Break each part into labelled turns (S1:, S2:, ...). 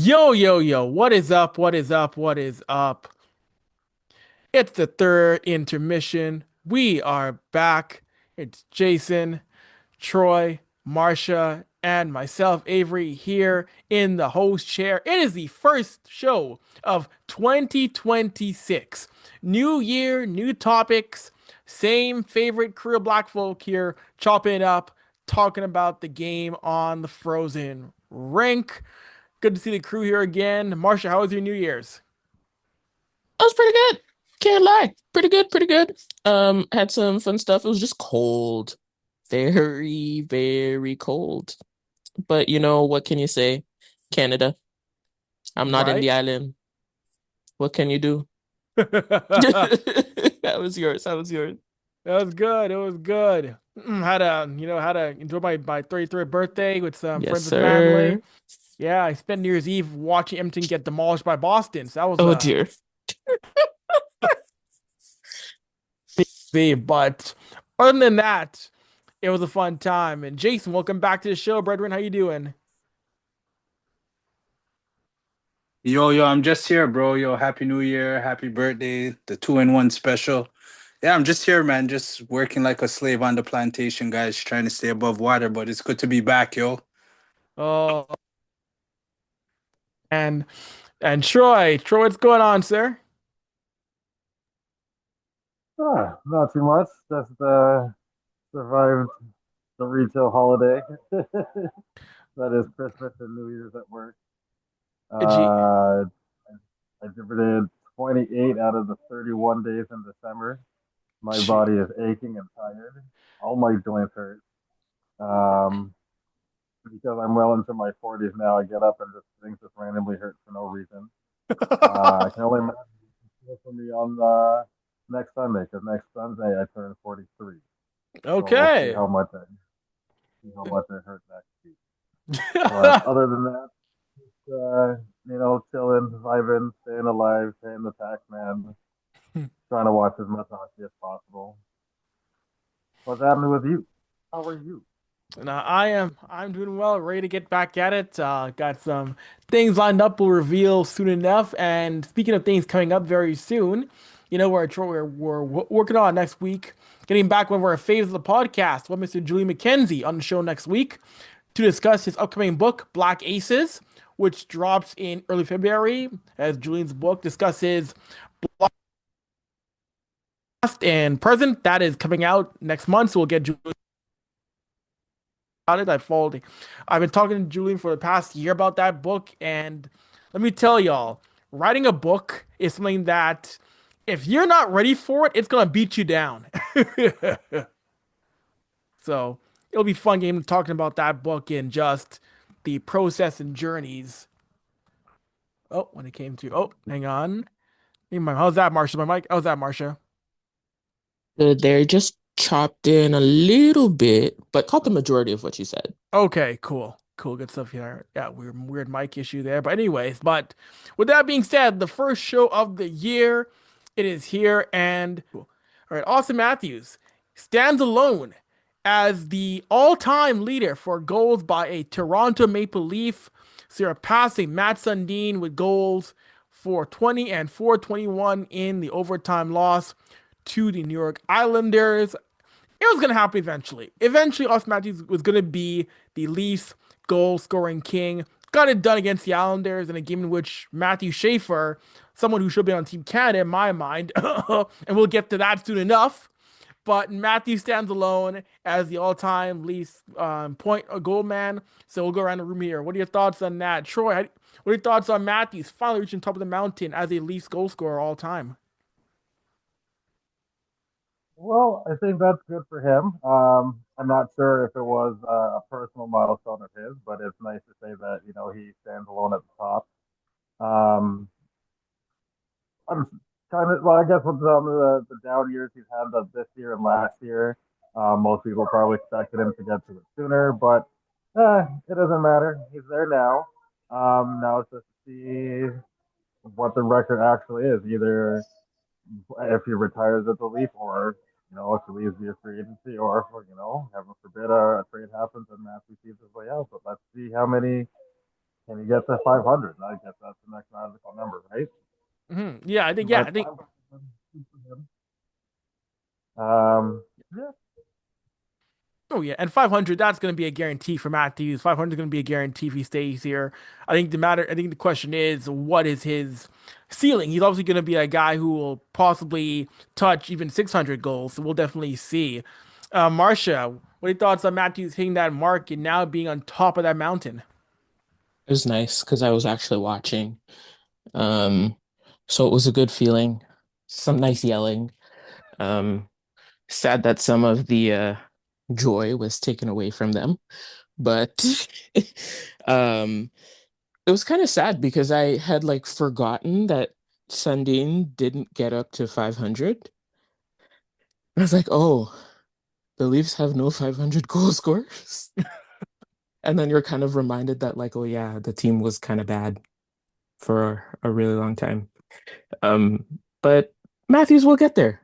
S1: Yo, yo, yo, what is up? What is up? What is up? It's the third intermission. We are back. It's Jason, Troy, Marsha, and myself, Avery, here in the host chair. It is the first show of 2026. New year, new topics, same favorite crew of black folk here, chopping it up, talking about the game on the frozen rink. Good to see the crew here again. Marsha, how was your New Year's?
S2: That was pretty good. Can't lie. Pretty good, pretty good. Had some fun stuff. It was just cold. Very, very cold. But what can you say? Canada. I'm not in
S1: Right?
S2: the island. What can you do?
S1: That
S2: That was yours. That was yours.
S1: was good. It was good. Had to enjoy my 33rd birthday with some
S2: Yes,
S1: friends and family.
S2: sir.
S1: Yeah, I spent New Year's Eve watching Edmonton get demolished by Boston. So that was
S2: Oh dear.
S1: see. But other than that, it was a fun time. And Jason, welcome back to the show, brethren. How you doing?
S3: Yo, I'm just here, bro. Yo, happy New Year, happy birthday, the 2-in-1 special. Yeah, I'm just here, man. Just working like a slave on the plantation, guys, trying to stay above water, but it's good to be back, yo.
S1: Oh, and Troy, what's going on, sir?
S4: Not too much. Just survived the retail holiday. That is Christmas and New Year's at work.
S1: Gee,
S4: Uh, I did 28 out of the 31 days in December. My
S1: gee.
S4: body is aching and tired. All my joints hurt. Um, because I'm well into my 40s now, I get up and just things just randomly hurt for no reason. I can only imagine for me on next Sunday, because next Sunday I turn 43. So we'll
S1: Okay.
S4: see how much I hurt next week. But other than that, chilling, vibing, staying alive, staying the tax man, trying to watch as much hockey as possible. What's happening with you? How are you?
S1: Now I'm doing well, ready to get back at it. Got some things lined up we'll reveal soon enough. And speaking of things coming up very soon, we're working on next week, getting back one of our faves of the podcast, with Mr. Julie McKenzie on the show next week to discuss his upcoming book, Black Aces, which drops in early February, as Julian's book discusses past and present. That is coming out next month, so we'll get Julie about it. I've been talking to Julian for the past year about that book, and let me tell y'all, writing a book is something that if you're not ready for it, it's gonna beat you down. So it'll be fun game talking about that book and just the process and journeys. Oh, when it came to hang on. How's that, Marsha? My mic. How's that, Marsha?
S2: Good there. Just chopped in a little bit, but caught the majority of what you said.
S1: Okay, cool. Cool, good stuff here. Yeah, weird mic issue there. But anyways, with that being said, the first show of the year, it is here. And all right, Auston Matthews stands alone as the all-time leader for goals by a Toronto Maple Leaf, surpassing Matt Sundin with goals for 20 and 421 in the overtime loss to the New York Islanders. It was going to happen eventually. Eventually, Auston Matthews was going to be the Leafs goal scoring king. Got it done against the Islanders in a game in which Matthew Schaefer, someone who should be on Team Canada in my mind, and we'll get to that soon enough. But Matthew stands alone as the all-time Leafs point goal man. So we'll go around the room here. What are your thoughts on that, Troy? What are your thoughts on Matthews finally reaching top of the mountain as a Leafs goal scorer all time?
S4: Well, I think that's good for him. I'm not sure if it was a personal milestone of his, but it's nice to say that he stands alone at the top. Um, I'm kind of well, I guess with some of the down years he's had this year and last year, most people probably expected him to get to it sooner, but it doesn't matter. He's there now. Now it's just to see what the record actually is. Either if he retires at the Leaf, or if he leaves via free agency, or heaven forbid, a trade happens and Matthew sees his way out. But let's see how many can he get to 500? I guess that's the next magical number, right?
S1: Yeah, I think. Yeah, I
S4: But
S1: think.
S4: yeah,
S1: Oh yeah, and 500. That's going to be a guarantee for Matthews. 500 is going to be a guarantee if he stays here. I think the question is, what is his ceiling? He's obviously going to be a guy who will possibly touch even 600 goals. So we'll definitely see. Marsha, what are your thoughts on Matthews hitting that mark and now being on top of that mountain?
S2: It was nice because I was actually watching. Um, so it was a good feeling. Some nice yelling. Um, Sad that some of the joy was taken away from them, but um, it was kind of sad because I had like forgotten that Sundin didn't get up to 500. I was like, oh, the Leafs have no 500 goal scorers. And then you're kind of reminded that, like, oh, yeah, the team was kind of bad for a really long time. Um, but Matthews will get there.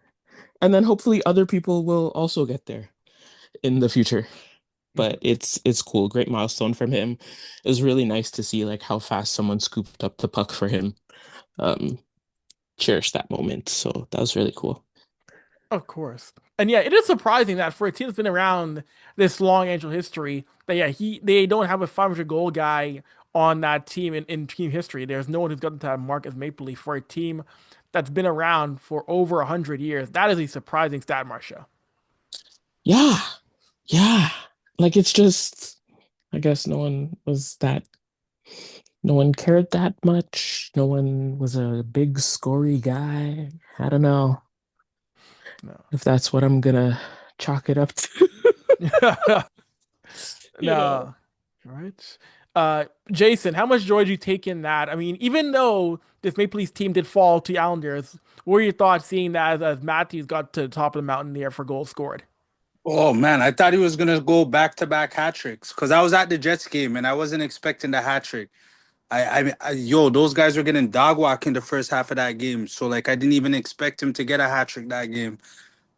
S2: And then hopefully other people will also get there in the future. But it's cool. Great milestone from him. It was really nice to see like how fast someone scooped up the puck for him. Um, Cherish that moment. So that was really cool.
S1: Of course. And yeah, it is surprising that for a team that's been around this long angel history, that yeah, they don't have a 500 goal guy on that team in team history. There's no one who's gotten to that mark as Maple Leaf for a team that's been around for over 100 years. That is a surprising stat, Marsha.
S2: Yeah, yeah. Like it's just I guess no one cared that much. No one was a big scory guy. I don't know
S1: No.
S2: if that's what I'm gonna chalk it up to, you know.
S1: No. All right. Jason, how much joy did you take in that? I mean, even though this Maple Leafs team did fall to the Islanders, what were your thoughts seeing that as Matthews got to the top of the mountain there for goals scored?
S3: Oh man, I thought he was gonna go back to back hat tricks because I was at the Jets game and I wasn't expecting the hat trick. Yo, those guys were getting dog walk in the first half of that game, so like I didn't even expect him to get a hat trick that game.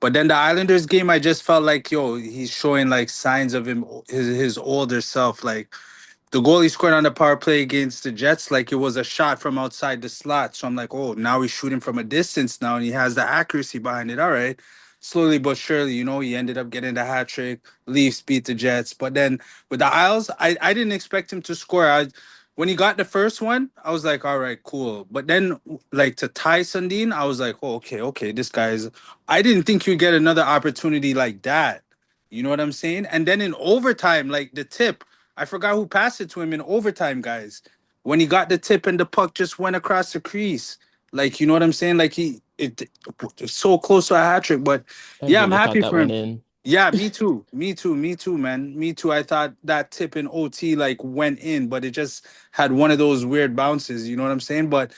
S3: But then the Islanders game, I just felt like yo, he's showing like signs of his older self, like. The goal he scored on the power play against the Jets, like it was a shot from outside the slot. So I'm like, oh, now he's shooting from a distance now, and he has the accuracy behind it. All right. Slowly but surely, he ended up getting the hat trick. Leafs beat the Jets. But then with the Isles, I didn't expect him to score. When he got the first one, I was like, all right, cool. But then, like to tie Sundin, I was like, oh, okay, this guy's. I didn't think you'd get another opportunity like that. You know what I'm saying? And then in overtime, like the tip, I forgot who passed it to him in overtime, guys. When he got the tip and the puck just went across the crease. Like, you know what I'm saying? Like it's so close to a hat trick. But
S2: I
S3: yeah, I'm
S2: really thought
S3: happy
S2: that
S3: for
S2: went
S3: him.
S2: in.
S3: Yeah, me too. Me too, man. Me too. I thought that tip in OT like went in, but it just had one of those weird bounces, you know what I'm saying? But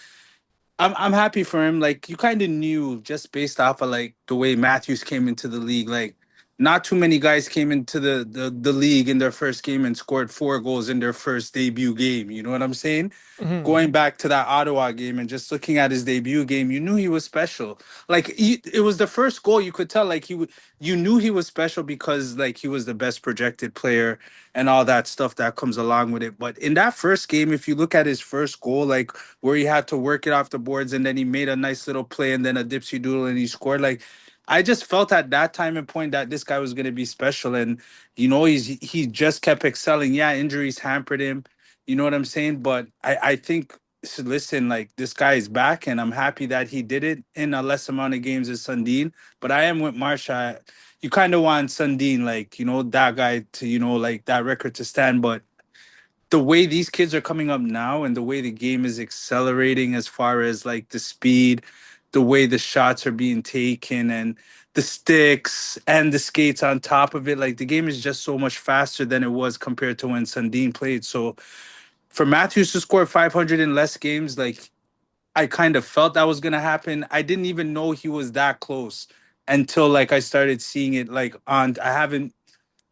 S3: I'm happy for him. Like you kind of knew just based off of like the way Matthews came into the league. Like not too many guys came into the league in their first game and scored 4 goals in their first debut game. You know what I'm saying?
S1: Hmm.
S3: Going back to that Ottawa game and just looking at his debut game, you knew he was special. Like it was the first goal you could tell. Like you knew he was special because like he was the best projected player and all that stuff that comes along with it. But in that first game, if you look at his first goal, like where he had to work it off the boards and then he made a nice little play and then a dipsy doodle and he scored. Like I just felt at that time and point that this guy was going to be special, and he just kept excelling. Yeah, injuries hampered him. You know what I'm saying? But I think listen, like this guy is back, and I'm happy that he did it in a less amount of games as Sundin. But I am with Marsha. You kind of want Sundin, like that guy to like that record to stand, but the way these kids are coming up now and the way the game is accelerating as far as like the speed, the way the shots are being taken and the sticks and the skates on top of it, like the game is just so much faster than it was compared to when Sundin played. So for Matthews to score 500 in less games, like I kind of felt that was gonna happen. I didn't even know he was that close until like I started seeing it like on.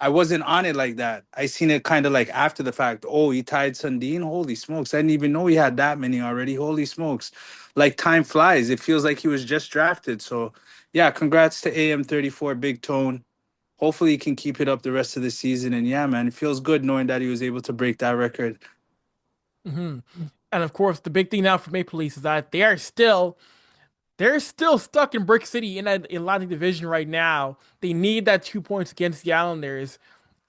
S3: I wasn't on it like that. I seen it kind of like after the fact. Oh, he tied Sundin. Holy smokes! I didn't even know he had that many already. Holy smokes! Like time flies. It feels like he was just drafted. So yeah, congrats to AM34 Big Tone. Hopefully he can keep it up the rest of the season. And yeah, man, it feels good knowing that he was able to break that record.
S1: Hmm. And of course, the big thing now for Maple Leafs is that they're still stuck in Brick City in that Atlantic Division right now. They need that 2 points against the Islanders.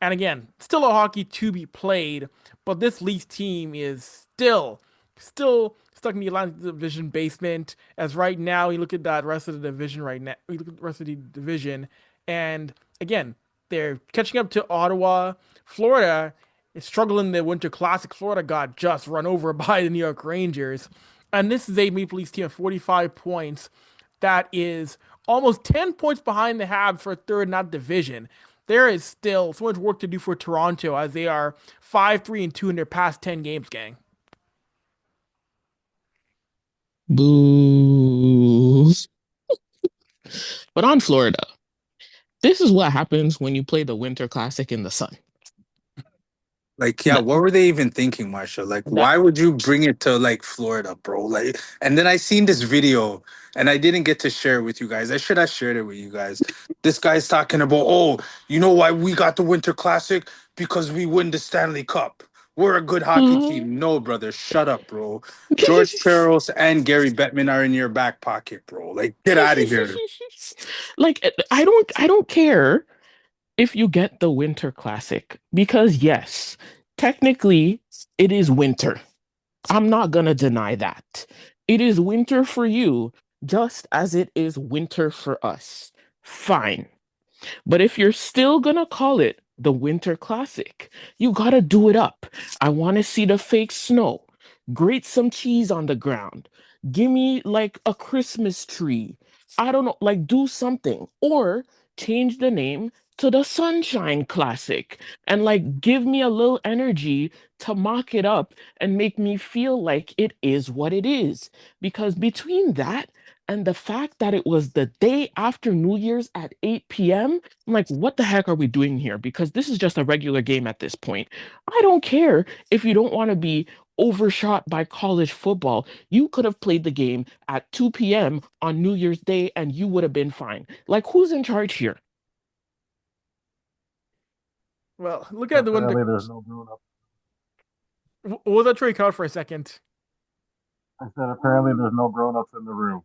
S1: And again, still a hockey to be played, but this Leafs team is still stuck in the Atlantic Division basement. As right now, you look at that rest of the division right now. You look at the rest of the division, and again, they're catching up to Ottawa. Florida is struggling in the Winter Classic. Florida got just run over by the New York Rangers. And this is a Maple Leafs team of 45 points that is almost 10 points behind the Habs for third in that division. There is still so much work to do for Toronto as they are 5-3-2 in their past 10 games, gang.
S2: Boo. But on Florida, this is what happens when you play the Winter Classic in the sun.
S3: Like, yeah,
S2: That,
S3: what were they even thinking, Marsha? Like,
S2: that,
S3: why would you bring it to like Florida, bro? Like, and then I seen this video and I didn't get to share it with you guys. I should have shared it with you guys. This guy's talking about, oh, you know why we got the Winter Classic? Because we win the Stanley Cup. We're a good hockey
S2: uh,
S3: team. No, brother, shut up, bro. George Peros and Gary Bettman are in your back pocket, bro. Like, get out of here.
S2: like I don't care if you get the Winter Classic because yes, technically it is winter. I'm not gonna deny that. It is winter for you, just as it is winter for us. Fine. But if you're still gonna call it the Winter Classic, you gotta do it up. I wanna see the fake snow. Grate some cheese on the ground. Give me like a Christmas tree. I don't know, like do something. Or change the name to the Sunshine Classic and like give me a little energy to mock it up and make me feel like it is what it is. Because between that and the fact that it was the day after New Year's at 8 p.m., I'm like, what the heck are we doing here? Because this is just a regular game at this point. I don't care if you don't want to be overshot by college football. You could have played the game at 2 p.m. on New Year's Day and you would have been fine. Like, who's in charge here?
S1: Well, look at the winter.
S4: Apparently, there's no grown up.
S1: What was that trade card for a second?
S4: I said apparently there's no grown ups in the room.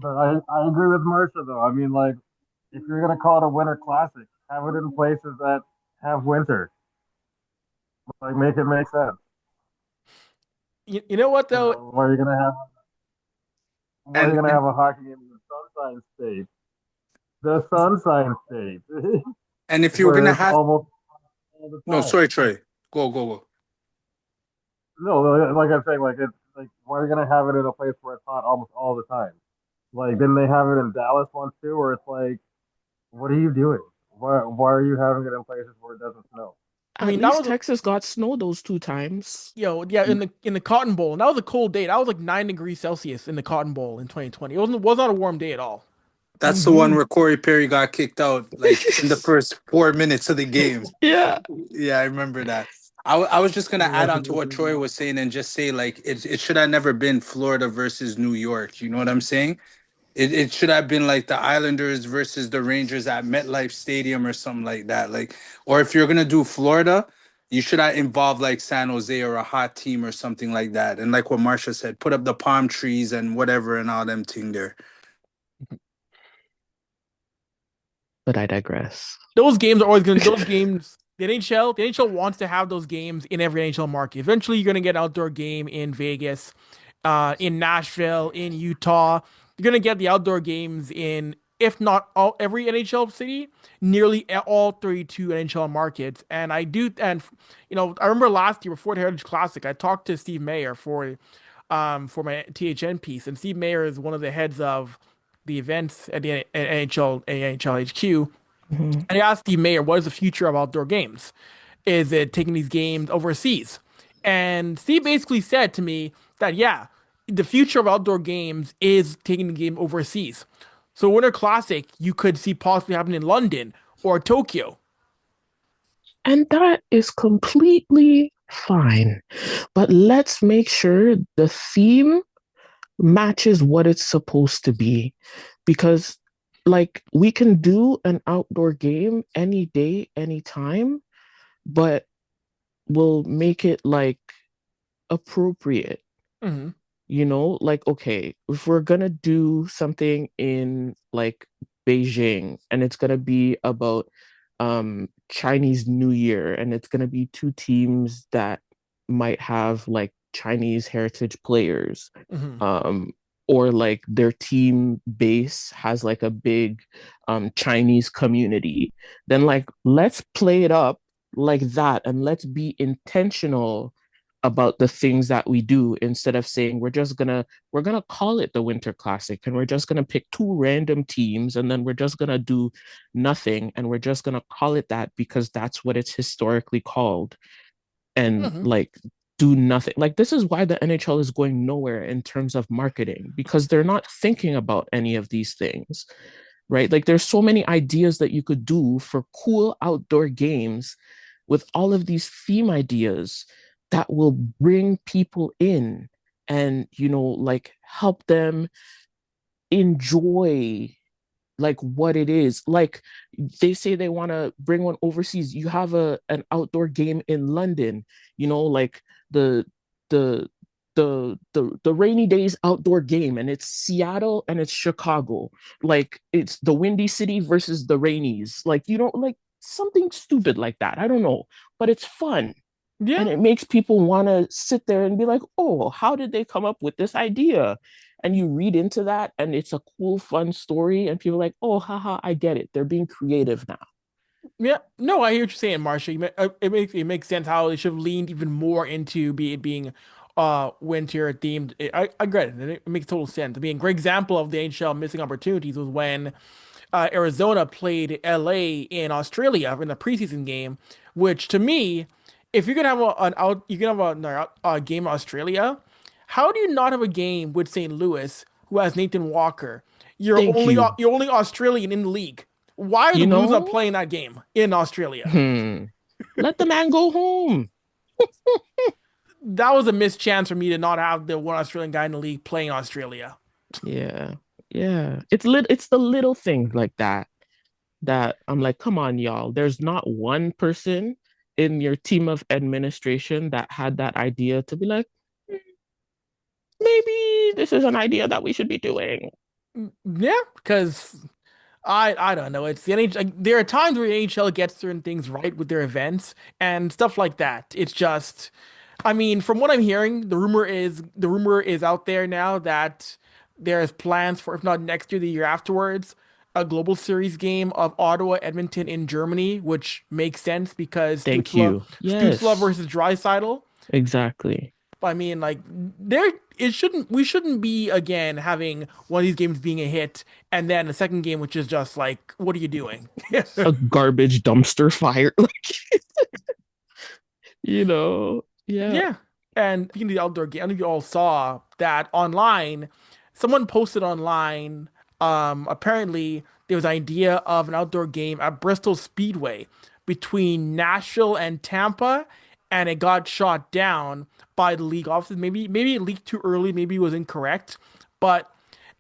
S4: But I agree with Marsha though. I mean, like if you're gonna call it a winter classic, have it in places that have winter. Like make it make sense.
S1: You know what
S4: You
S1: though?
S4: know, where are
S3: And,
S4: you gonna
S3: and
S4: have a hockey game in the Sunshine State? The Sunshine State,
S3: and if you were
S4: where
S3: gonna
S4: it's
S3: have
S4: almost all the
S3: no,
S4: time.
S3: sorry, Troy. Go, go, go.
S4: No, like I'm saying, like it's like why are you gonna have it in a place where it's hot almost all the time? Like didn't they have it in Dallas once too, where it's like, what are you doing? Why are you having it in places where it doesn't snow?
S1: I
S2: At
S1: mean, that
S2: least
S1: was
S2: Texas got snow those 2 times.
S1: yeah in the Cotton Bowl. And that was a cold day. That was like 9 degrees Celsius in the Cotton Bowl in 2020. It was not a warm day at all.
S3: That's the one where Corey Perry got kicked out like in the first 4 minutes of the game.
S2: Yeah.
S3: Yeah, I remember that. I was just gonna
S4: It
S3: add
S4: was a
S3: on to
S4: good
S3: what
S4: thing.
S3: Troy was saying and just say like it should have never been Florida versus New York. You know what I'm saying? It should have been like the Islanders versus the Rangers at MetLife Stadium or something like that. Like, or if you're gonna do Florida, you should have involved like San Jose or a hot team or something like that. And like what Marsha said, put up the palm trees and whatever and all them thing there.
S2: But I digress.
S1: Those games are always going to those games. The NHL wants to have those games in every NHL market. Eventually, you're going to get an outdoor game in Vegas, in Nashville, in Utah. You're going to get the outdoor games in, if not all, every NHL city, nearly all 32 NHL markets. And I remember last year before the Heritage Classic, I talked to Steve Mayer for my THN piece, and Steve Mayer is one of the heads of the events at the NHL HQ.
S2: Mhm.
S1: And I asked Steve Mayer, what is the future of outdoor games? Is it taking these games overseas? And Steve basically said to me that, yeah, the future of outdoor games is taking the game overseas. So Winter Classic, you could see possibly happen in London or Tokyo.
S2: And that is completely fine. But let's make sure the theme matches what it's supposed to be. Because, like, we can do an outdoor game any day, anytime, but will make it like appropriate.
S1: Hmm.
S2: Like, okay, if we're gonna do something in like Beijing and it's gonna be about Chinese New Year and it's gonna be two teams that might have like Chinese heritage players,
S1: Hmm.
S2: um, or like their team base has like a big Chinese community, then like let's play it up like that and let's be intentional about the things that we do instead of saying we're gonna call it the Winter Classic and we're just gonna pick two random teams and then we're just gonna do nothing and we're just gonna call it that because that's what it's historically called and
S1: Hmm.
S2: like do nothing. Like this is why the NHL is going nowhere in terms of marketing because they're not thinking about any of these things, right? Like there's so many ideas that you could do for cool outdoor games with all of these theme ideas that will bring people in and like help them enjoy like what it is. Like they say they want to bring one overseas. You have an outdoor game in London, like the the the rainy days outdoor game, and it's Seattle and it's Chicago. Like it's the Windy City versus the Rainies. Like like something stupid like that. I don't know, but it's fun.
S1: Yeah.
S2: And it makes people want to sit there and be like, oh, how did they come up with this idea? And you read into that, and it's a cool, fun story. And people are like, oh, haha, I get it. They're being creative now.
S1: Yeah, no, I hear what you're saying, Marsha. It makes sense how they should have leaned even more into being winter themed. I get it. It makes total sense. I mean, a great example of the NHL missing opportunities was when Arizona played LA in Australia in the preseason game, which to me, if you're gonna have you can have a game in Australia, how do you not have a game with St. Louis who has Nathan Walker?
S2: Thank you.
S1: You're only Australian in the league. Why are the
S2: You
S1: Blues not
S2: know,
S1: playing that game in Australia?
S2: hmm, let the man go home.
S1: That was a missed chance for me to not have the one Australian guy in the league playing Australia.
S2: Yeah. Yeah. It's the little things like that I'm like, come on, y'all. There's not one person in your team of administration that had that idea to be like, "Hmm, maybe this is an idea that we should be doing."
S1: Yeah, because I don't know. It's the NHL. Like, there are times where the NHL gets certain things right with their events and stuff like that. It's just, I mean, from what I'm hearing, the rumor is out there now that there's plans for, if not next year, the year afterwards, a global series game of Ottawa Edmonton in Germany, which makes sense because
S2: Thank you.
S1: Stutzla
S2: Yes,
S1: versus Draisaitl.
S2: exactly.
S1: I mean, like we shouldn't be again having one of these games being a hit and then the second game which is just like, what are you doing?
S2: A garbage dumpster fire. Like, yeah.
S1: Yeah. And speaking of the outdoor game, I don't know if you all saw that online. Someone posted online, apparently there was an idea of an outdoor game at Bristol Speedway between Nashville and Tampa, and it got shot down by the league offices. Maybe it leaked too early, maybe it was incorrect. But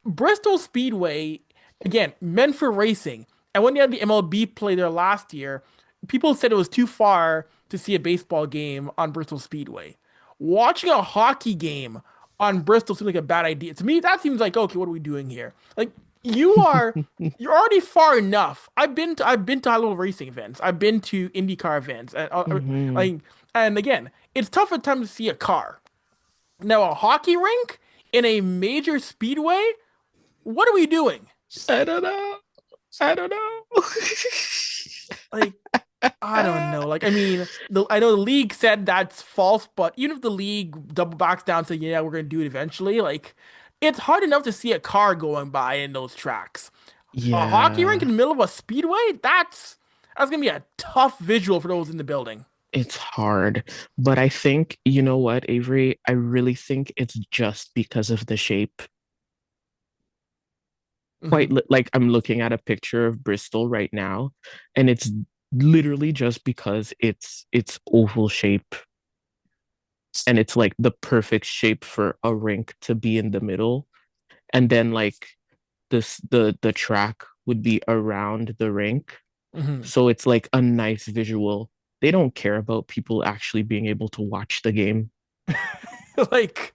S1: Bristol Speedway, again, meant for racing. And when you had the MLB play there last year, people said it was too far to see a baseball game on Bristol Speedway. Watching a hockey game on Bristol seems like a bad idea. To me, that seems like, okay, what are we doing here? Like you are you're already far enough. I've been to high level racing events. I've been to IndyCar events.
S2: Hmm.
S1: And again, it's tough at times to see a car. Now a hockey rink in a major speedway, what are we doing?
S2: I don't know. I don't know.
S1: Like, I don't know. Like, I mean, I know the league said that's false, but even if the league double backs down, say, yeah, we're gonna do it eventually, like, it's hard enough to see a car going by in those tracks. A hockey rink in
S2: Yeah,
S1: the middle of a speedway, that's gonna be a tough visual for those in the building.
S2: it's hard. But I think, you know what, Avery? I really think it's just because of the shape.
S1: Hmm.
S2: Like I'm looking at a picture of Bristol right now, and it's literally just because it's oval shape and it's like the perfect shape for a rink to be in the middle. And then like the track would be around the rink.
S1: Hmm.
S2: So it's like a nice visual. they don't care about people actually being able to watch the game.
S1: Like,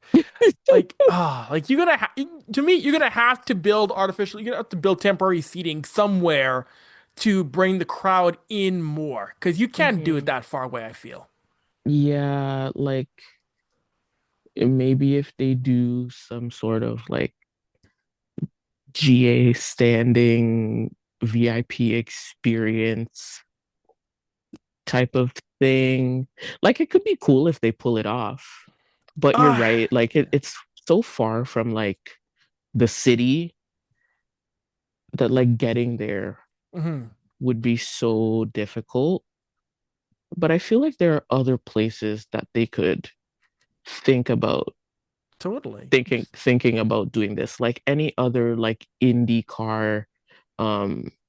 S1: like to me, you're gonna have to build artificial. You're gonna have to build temporary seating somewhere to bring the crowd in more because you can't do it
S2: Mhm.
S1: that far away. I feel.
S2: Yeah, like maybe if they do some sort of like GA standing VIP experience type of thing. Like it could be cool if they pull it off. But you're
S1: Ah,
S2: right, like
S1: yeah.
S2: it's so far from like the city that like getting there
S1: Hmm.
S2: would be so difficult. But I feel like there are other places that they could think about
S1: Totally.
S2: thinking about doing this, like any other like indie car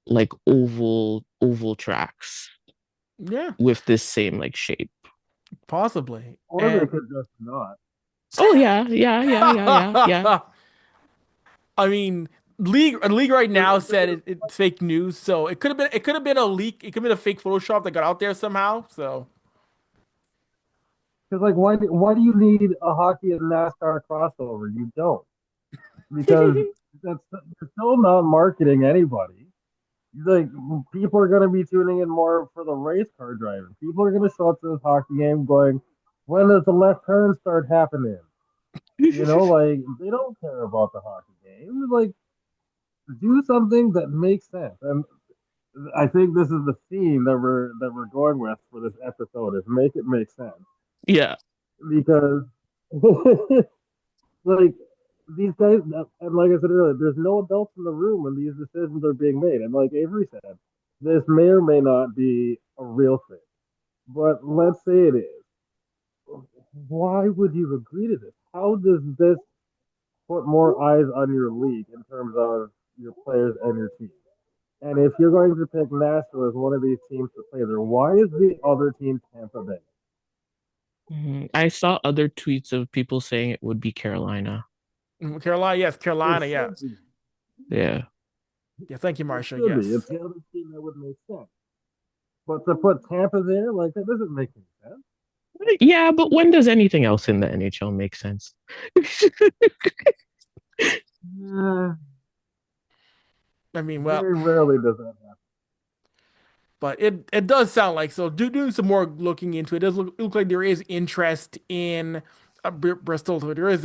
S2: like oval tracks
S1: Yeah,
S2: with this same like shape.
S1: possibly.
S4: Or they
S1: And
S4: could just not.
S2: Oh yeah, yeah, yeah, yeah, yeah, yeah.
S1: I mean, league right now said
S4: Because
S1: it's fake news, so it could have been a leak. It could have been a fake Photoshop that got out there somehow. So
S4: like, why do you need a hockey and NASCAR crossover? You don't, because that's you're still not marketing anybody. Like, people are going to be tuning in more for the race car driving. People are going to show up to this hockey game going, when does the left turn start happening? Like, they don't care about the hockey game. Like, do something that makes sense. And I think this is the theme that we're going with for this episode, is make it make sense.
S2: Yeah.
S4: Because like, these guys, and like I said earlier, there's no adults in the room when these decisions are being made. And like Avery said, this may or may not be a real thing, but let's say it is. Why would you agree to this? How does this put more eyes on your league in terms of your players and your team? And if you're going to pick Nashville as one of these teams to play there, why is the other team Tampa Bay?
S2: Mhm. I saw other tweets of people saying it would be Carolina.
S1: Carolina, yes,
S4: It
S1: Carolina,
S4: should
S1: yes,
S4: be.
S2: Yeah.
S1: yeah. Thank you,
S4: It
S1: Marsha.
S4: should be. It's
S1: Yes.
S4: the other team that would make sense. But to put Tampa there, like, that doesn't make any sense.
S2: Yeah, but when does anything else in the NHL make sense?
S4: Yeah,
S1: I mean, well,
S4: very rarely does that happen.
S1: but it does sound like so. Doing some more looking into it, does look like there is interest in Bristol. So there is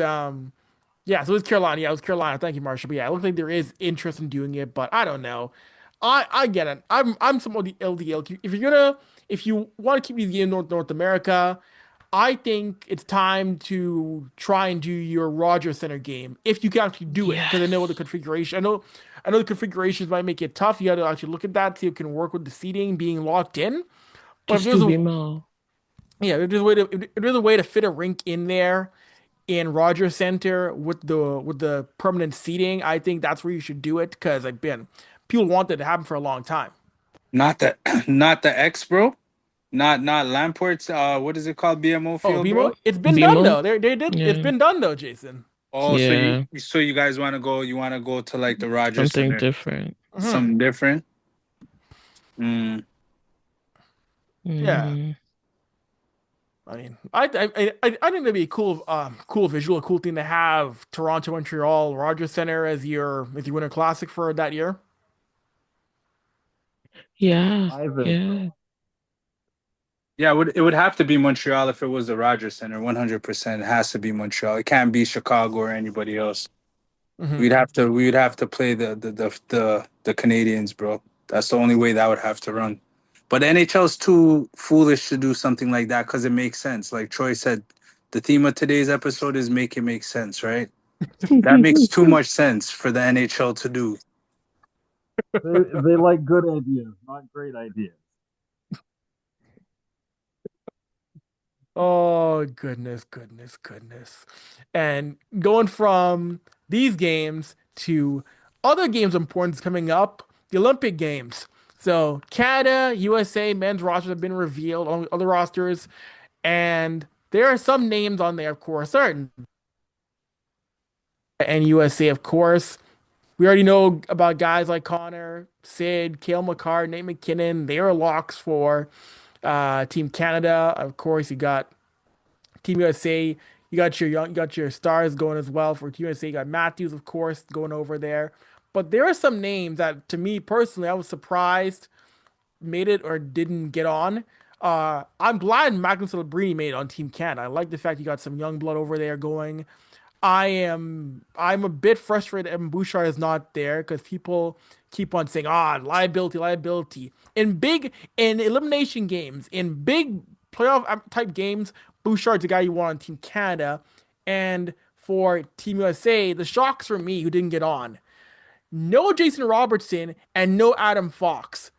S1: yeah. So it's Carolina. Yeah, it was Carolina. Thank you, Marsha. But yeah, it looks like there is interest in doing it. But I don't know. I get it. I'm some of the LDL. If you want to keep these in North America, I think it's time to try and do your Rogers Center game if you can actually do it. Because I know the
S2: Yes.
S1: configuration. I know the configurations might make it tough. You got to actually look at that, see if it can work with the seating being locked in. But if
S2: Just
S1: there's
S2: do
S1: a
S2: BMO.
S1: yeah, if there's a way to fit a rink in there in Rogers Center with the permanent seating, I think that's where you should do it because I've been people want that to happen for a long time.
S3: Not the not the X, bro. Not Lamport's. What is it called? BMO
S1: Oh,
S3: Field, bro.
S1: BMO, it's been done
S2: BMO?
S1: though. They did. It's
S2: Yeah.
S1: been done though, Jason.
S3: Oh,
S2: Yeah.
S3: so you guys want to go? You want to go to like the Rogers
S2: Something
S3: Center?
S2: different.
S1: Hmm.
S3: Something different. Mm.
S1: Yeah.
S2: Hmm.
S1: I mean, I think that'd be a cool visual, a cool thing to have Toronto, Montreal, Rogers Center as your Winter Classic for that year.
S2: Yeah.
S4: I think
S2: Yeah.
S4: so.
S3: Yeah, it would have to be Montreal if it was the Rogers Center. 100%. It has to be Montreal. It can't be Chicago or anybody else.
S1: Hmm.
S3: We would have to play the Canadians, bro. That's the only way that would have to run. But the NHL's too foolish to do something like that because it makes sense. Like Troy said, the theme of today's episode is make it make sense, right? That makes too much sense for the NHL to do.
S4: They like good ideas, not great ideas.
S1: Oh, goodness, goodness, goodness. And going from these games to other games of importance coming up, the Olympic Games. So Canada, USA, men's rosters have been revealed, on other rosters, and there are some names on there, of course, certain and USA, of course. We already know about guys like Connor, Sid, Cale McCarr, Nate McKinnon. They are locks for. Team Canada, of course, you got Team USA. You got your stars going as well for Team USA. You got Matthews, of course, going over there. But there are some names that, to me personally, I was surprised made it or didn't get on. I'm glad Malcolm Celebrini made it on Team Canada. I like the fact you got some young blood over there going. I'm a bit frustrated Evan Bouchard is not there because people keep on saying, liability, liability. In elimination games, in big playoff type games, Bouchard's the guy you want on Team Canada. And for Team USA, the shocks for me who didn't get on no Jason Robertson and no Adam Fox.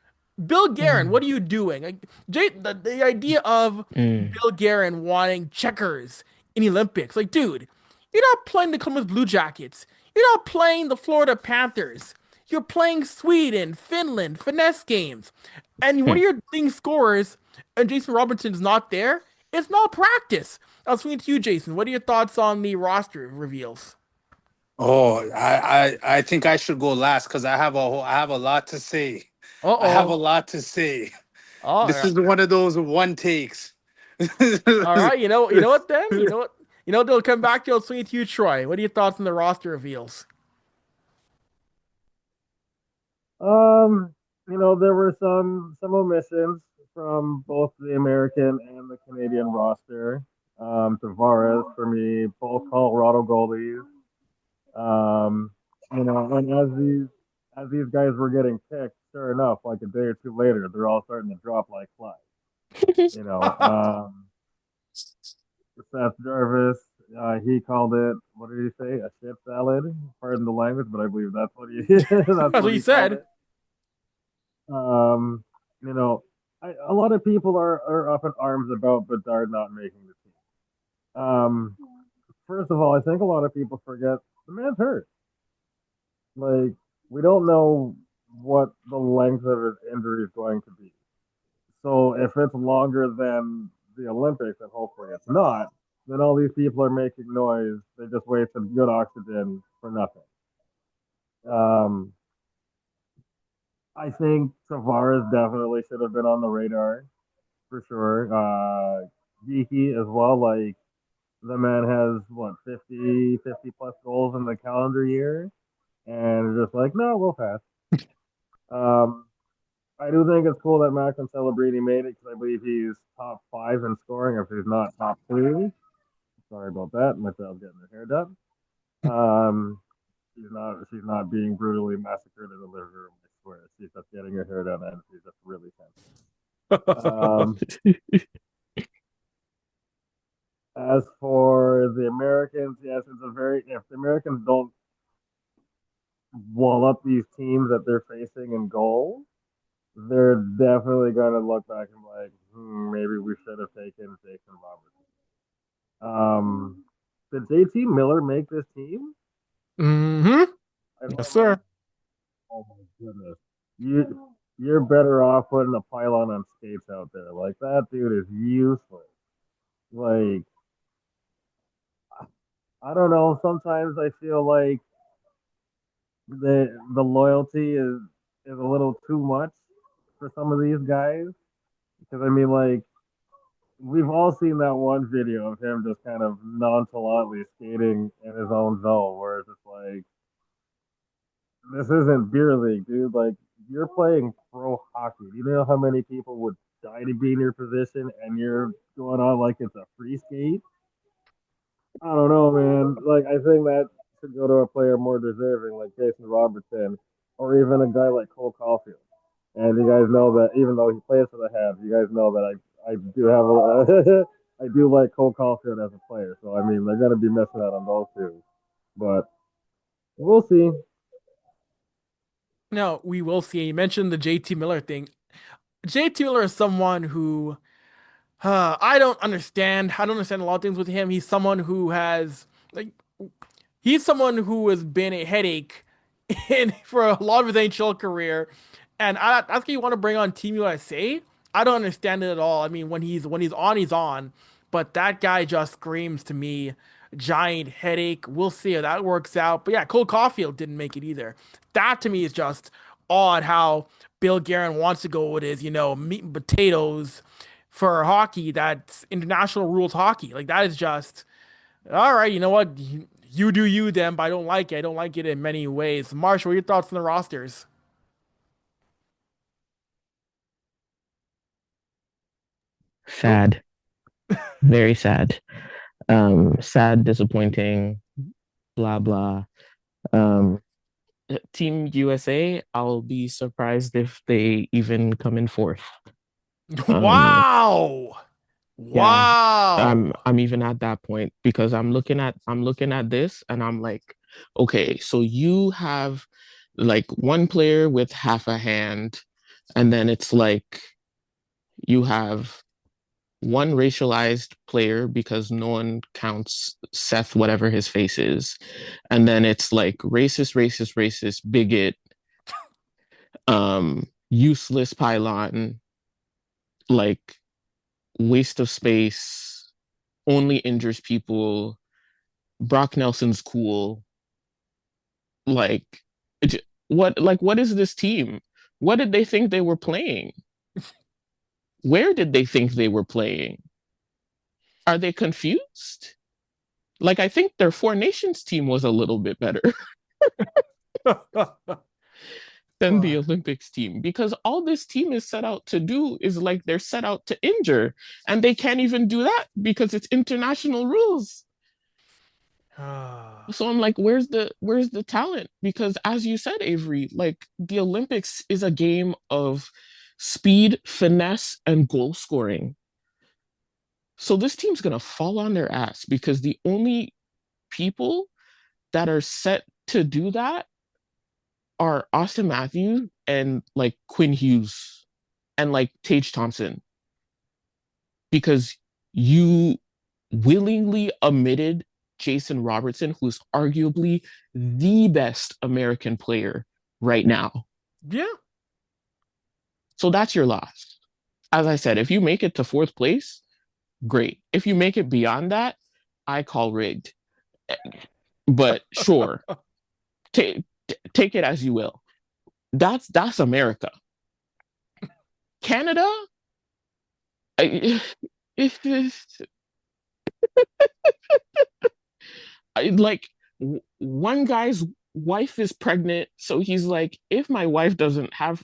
S1: Bill Guerin, what
S2: Mm.
S1: are you doing? Like the idea of
S2: Mm.
S1: Bill Guerin wanting checkers in the Olympics, like, dude, you're not playing the Columbus Blue Jackets. You're not playing the Florida Panthers. You're playing Sweden, Finland, finesse games. And one
S2: Hmm.
S1: of your leading scorers, and Jason Robertson's not there, it's malpractice. I'll swing it to you, Jason. What are your thoughts on the roster reveals?
S3: Oh, I think I should go last because I have a lot to say. I have a
S1: Uh-oh.
S3: lot to say.
S1: All
S3: This
S1: right.
S3: is one of those one takes.
S1: All right, you know what then? They'll come back to you. I'll swing it to you, Troy. What are your thoughts on the roster reveals?
S4: Um, there were some omissions from both the American and the Canadian roster. Tavares for me, both Colorado goalies. Um, and as these guys were getting picked, sure enough, like a day or two later, they're all starting to drop like flies. You know, Seth Jarvis, he called it. What did he say? A shit salad. Pardon the language, but I believe that's what he that's
S1: That's
S4: what
S1: what you
S4: he called
S1: said.
S4: it. Um, you know, a lot of people are up in arms about Bedard not making the team. First of all, I think a lot of people forget the man's hurt. Like, we don't know what the length of his injury is going to be. So if it's longer than the Olympics, and hopefully it's not, then all these people are making noise. They just wasted good oxygen for nothing. Um, I think Tavares definitely should have been on the radar for sure. Geeky as well. Like, the man has what 50 plus goals in the calendar year, and just like, no, we'll pass. Um, I do think it's cool that Macklin Celebrini made it because I believe he's top five in scoring if he's not top three. Sorry about that. My child's getting her hair done. Um, she's not being brutally massacred in the living room. I swear, she's just getting her hair done and she's just really sensitive. Um, as for the Americans, yes, it's a very if the Americans don't wall up these teams that they're facing in goal, they're definitely gonna look back and be like, maybe we should have taken Jason Robertson. Did JT Miller make this team?
S1: Mm-hmm.
S4: I
S1: Yes,
S4: don't
S1: sir.
S4: remember. Oh my goodness. You're better off putting a pylon on skates out there. Like, that dude is useless. Like, I don't know. Sometimes I feel like the loyalty is a little too much for some of these guys. Because I mean, like, we've all seen that one video of him just kind of nonchalantly skating in his own zone, where it's just like, this isn't beer league, dude. Like, you're playing pro hockey. Do you know how many people would die to be in your position, and you're going on like it's a free skate? I don't know, man. Like, I think that should go to a player more deserving, like Jason Robertson, or even a guy like Cole Caulfield. And you guys know that even though he plays for the Habs, you guys know that I do have a I do like Cole Caulfield as a player. So I mean, they're gonna be missing out on those two, but we'll see.
S1: No, we will see. You mentioned the JT Miller thing. JT Miller is someone who I don't understand. I don't understand a lot of things with him. He's someone who has like he's someone who has been a headache for a lot of his NHL career. And that's why you want to bring on Team USA. I don't understand it at all. I mean, when he's on, he's on. But that guy just screams to me, giant headache. We'll see how that works out. But yeah, Cole Caulfield didn't make it either. That to me is just odd how Bill Guerin wants to go with his, meat and potatoes for hockey that's international rules hockey. Like that is just all right. You know what? You do you then, but I don't like it. I don't like it in many ways. Marsha, what are your thoughts on the rosters? Oh,
S2: Sad, very sad. Sad, disappointing, blah blah. Um, Team USA, I'll be surprised if they even come in fourth. Um,
S1: wow.
S2: yeah,
S1: Wow.
S2: I'm even at that point because I'm looking at this and I'm like, okay, so you have like one player with half a hand, and then it's like you have one racialized player because no one counts Seth, whatever his face is. And then it's like racist, bigot, useless pylon, like waste of space, only injures people. Brock Nelson's cool. Like, what is this team? What did they think they were playing? Where did they think they were playing? Are they confused? Like, I think their Four Nations team was a little bit better than the
S1: Fuck.
S2: Olympics team because all this team is set out to do is like they're set out to injure, and they can't even do that because it's international rules. So I'm like, where's the talent? Because as you said, Avry, like the Olympics is a game of speed, finesse, and goal scoring. So this team's gonna fall on their ass because the only people that are set to do that are Auston Matthews and like Quinn Hughes and like Tage Thompson because you willingly omitted Jason Robertson, who's arguably the best American player right now.
S1: Yeah.
S2: So that's your loss. As I said, if you make it to fourth place, great. If you make it beyond that, I call rigged. But sure, take take it as you will. That's America. Canada, I, like one guy's wife is pregnant, so he's like, if my wife doesn't have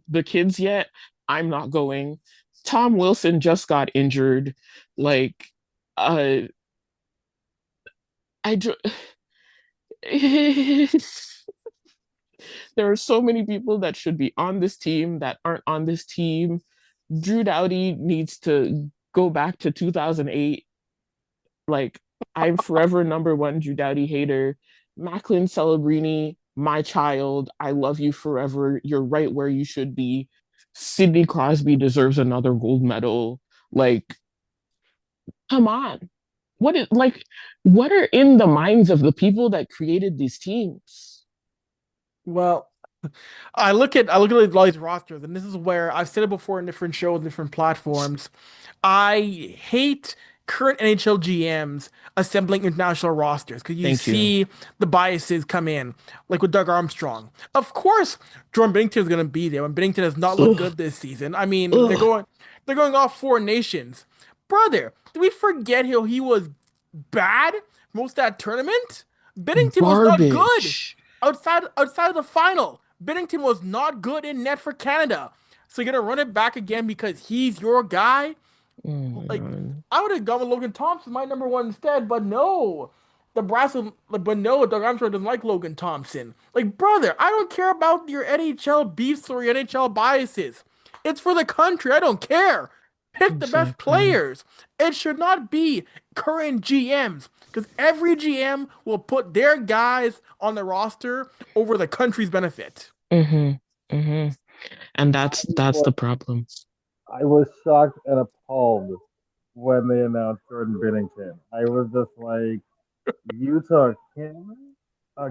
S2: the kids yet, I'm not going. Tom Wilson just got injured. Like, uh, I there are so many people that should be on this team that aren't on this team. Drew Doughty needs to go back to 2008. Like, I'm forever number one Drew Doughty hater. Macklin Celebrini, my child, I love you forever. You're right where you should be. Sidney Crosby deserves another gold medal. Like, come on. What are in the minds of the people that created these teams?
S1: Well, I look at all these rosters, and this is where I've said it before in different shows, different platforms. I hate current NHL GMs assembling international rosters because you
S2: Thank you.
S1: see the biases come in, like with Doug Armstrong. Of course, Jordan Binnington is going to be there when Binnington has not looked
S2: Ugh,
S1: good this season. I mean, they're
S2: ugh,
S1: going they're going off four nations. Brother, did we forget how he was bad most of that tournament? Binnington was not good
S2: garbage.
S1: outside of the final. Binnington was not good in net for Canada. So you're gonna run it back again because he's your guy?
S2: Oh my
S1: Like
S2: god.
S1: I would have gone with Logan Thompson, my number one instead, but no. But no, Doug Armstrong doesn't like Logan Thompson. Like, brother, I don't care about your NHL beefs or your NHL biases. It's for the country. I don't care. Pick the best
S2: Exactly.
S1: players. It should not be current GMs because every GM will put their guys on the roster over the country's benefit.
S2: Mm-hmm. Mm-hmm. And
S4: I
S2: that's
S4: was
S2: the problem.
S4: I was shocked and appalled when they announced Jordan Binnington. I was just like, you took him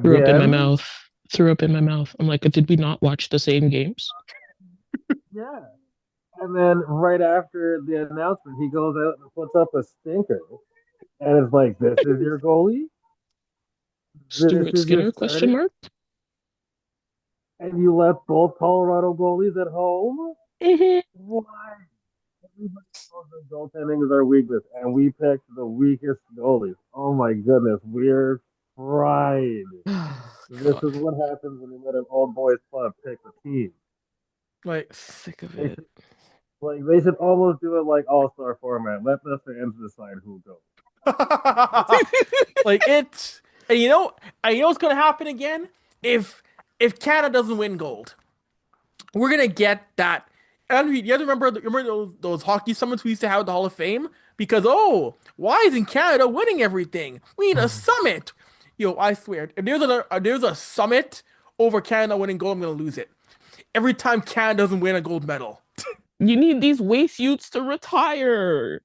S2: Threw up in my
S4: again?
S2: mouth. Threw up in my mouth. I'm like, did we not watch the same games?
S4: Yeah. And then right after the announcement, he goes out and puts up a stinker. And it's like, this is your goalie? This
S2: Stuart
S4: is your
S2: Skinner question
S4: starter?
S2: mark?
S4: And you left both Colorado goalies at home?
S2: Mm-hmm.
S4: Why? everybody knows that goaltending is our weakness, and we picked the weakest goalies. Oh my goodness, we're fried. This
S1: God.
S4: is what happens when you let an old boys club pick a team.
S1: Like,
S2: Sick of
S4: They
S2: it.
S4: should, they should almost do it like All Star format. Let the fans decide who goes.
S1: like it's and you know what's gonna happen again if if Canada doesn't win gold. We're gonna get that. And you have to remember those hockey summits we used to have at the Hall of Fame because why isn't Canada winning everything? We need a summit. Yo, I swear, if there's a summit over Canada winning gold, I'm gonna lose it. Every time Canada doesn't win a gold medal.
S2: You need these waste youths to retire.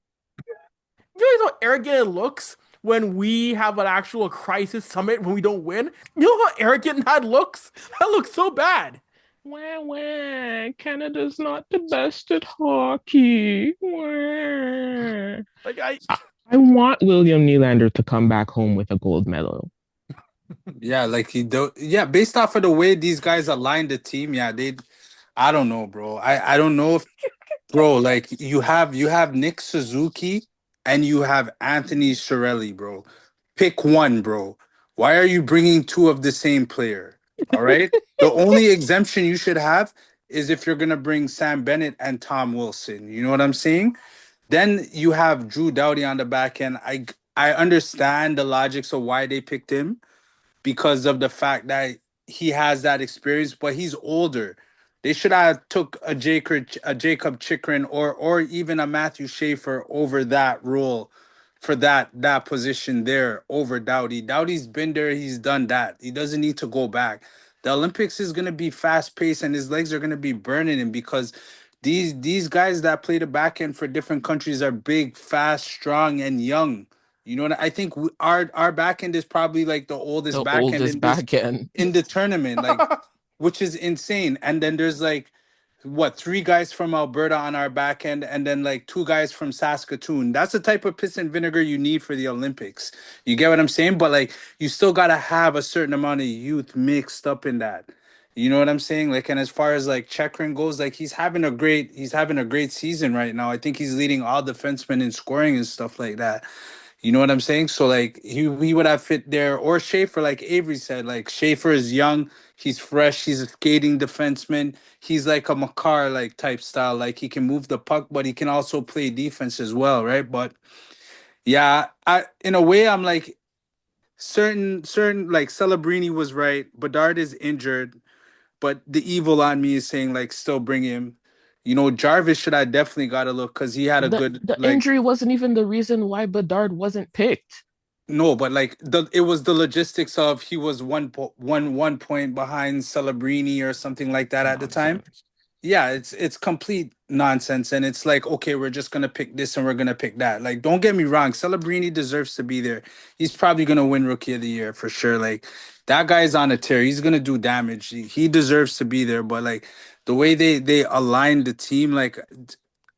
S1: You know how arrogant it looks when we have an actual crisis summit when we don't win? You know how arrogant that looks? That looks so bad.
S2: Wah, wah. Canada's not the best at hockey. Wah.
S1: Like I
S2: I, I want William Nylander to come back home with a gold medal.
S3: Yeah, like he do. Yeah, based off of the way these guys aligned the team, yeah, they. I don't know, bro. I don't know if bro. Like you have Nick Suzuki and you have Anthony Cirelli, bro. Pick one, bro. Why are you bringing two of the same player? All right. The only exemption you should have is if you're gonna bring Sam Bennett and Tom Wilson. You know what I'm saying? Then you have Drew Doughty on the back end. I understand the logics of why they picked him because of the fact that he has that experience, but he's older. They should have took a Jacob Chikrin or even a Matthew Schaefer over that role for that position there over Doughty. Doughty's been there, he's done that. He doesn't need to go back. The Olympics is gonna be fast paced and his legs are gonna be burning him because these guys that play the back end for different countries are big, fast, strong, and young. You know what I think our back end is probably like the oldest
S2: The
S3: back end
S2: oldest back end.
S3: in the tournament, like which is insane. And then there's like what three guys from Alberta on our back end, and then like two guys from Saskatoon. That's the type of piss and vinegar you need for the Olympics. You get what I'm saying? But like you still gotta have a certain amount of youth mixed up in that. You know what I'm saying? Like, and as far as like Chekrin goes, like he's having a great season right now. I think he's leading all defensemen in scoring and stuff like that. You know what I'm saying? So like he would have fit there, or Schaefer, like Avery said, like Schaefer is young, he's fresh, he's a skating defenseman. He's like a Makar like type style. Like he can move the puck, but he can also play defense as well, right? But yeah, I in a way I'm like certain like Celebrini was right. Bedard is injured, but the evil on me is saying like still bring him. You know, Jarvis should I definitely gotta look because he had a
S2: The
S3: good
S2: the
S3: like
S2: injury wasn't even the reason why Bedard wasn't picked.
S3: no, but like it was the logistics of he was 1 point behind Celebrini or something like that at the time.
S2: Nonsense.
S3: Yeah, it's complete nonsense, and it's like okay, we're just gonna pick this and we're gonna pick that. Like, don't get me wrong, Celebrini deserves to be there. He's probably gonna win Rookie of the Year for sure. Like that guy's on a tear. He's gonna do damage. He deserves to be there. But like the way they aligned the team, like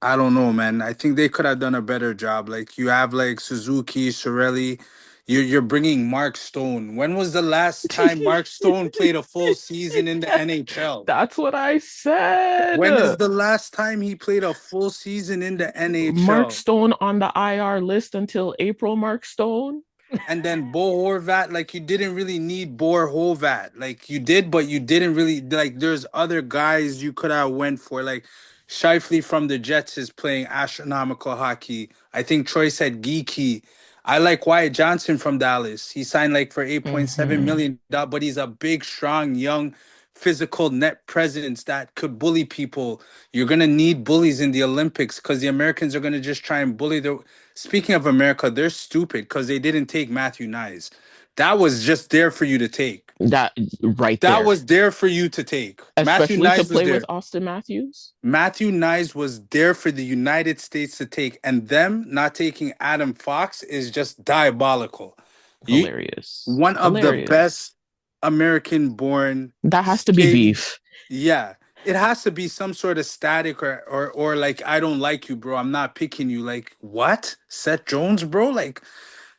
S3: I don't know, man. I think they could have done a better job. Like you have like Suzuki, Sorelli. You're bringing Mark Stone. When was the last time Mark Stone played a full season in the NHL?
S2: That's what I said.
S3: When is the last time he played a full season in the
S2: Mark
S3: NHL?
S2: Stone on the IR list until April. Mark Stone.
S3: And then Bo Horvat, like you didn't really need Bo Horvat. Like you did, but you didn't really like there's other guys you could have went for. Like Shifley from the Jets is playing astronomical hockey. I think Troy said geeky. I like Wyatt Johnson from Dallas. He signed like for 8.7
S2: Hmm.
S3: million, but he's a big, strong, young, physical net presence that could bully people. You're gonna need bullies in the Olympics because the Americans are gonna just try and bully the. Speaking of America, they're stupid because they didn't take Matthew Nyes. That was just there for you to take.
S2: That right
S3: That
S2: there,
S3: was there for you to take. Matthew
S2: especially to
S3: Nyes was
S2: play with
S3: there.
S2: Auston Matthews.
S3: Matthew Nyes was there for the United States to take, and them not taking Adam Fox is just diabolical. You,
S2: Hilarious.
S3: one of the
S2: Hilarious.
S3: best American-born
S2: That has to be
S3: skating.
S2: beef.
S3: Yeah, it has to be some sort of static or like I don't like you, bro. I'm not picking you. Like what? Seth Jones, bro? Like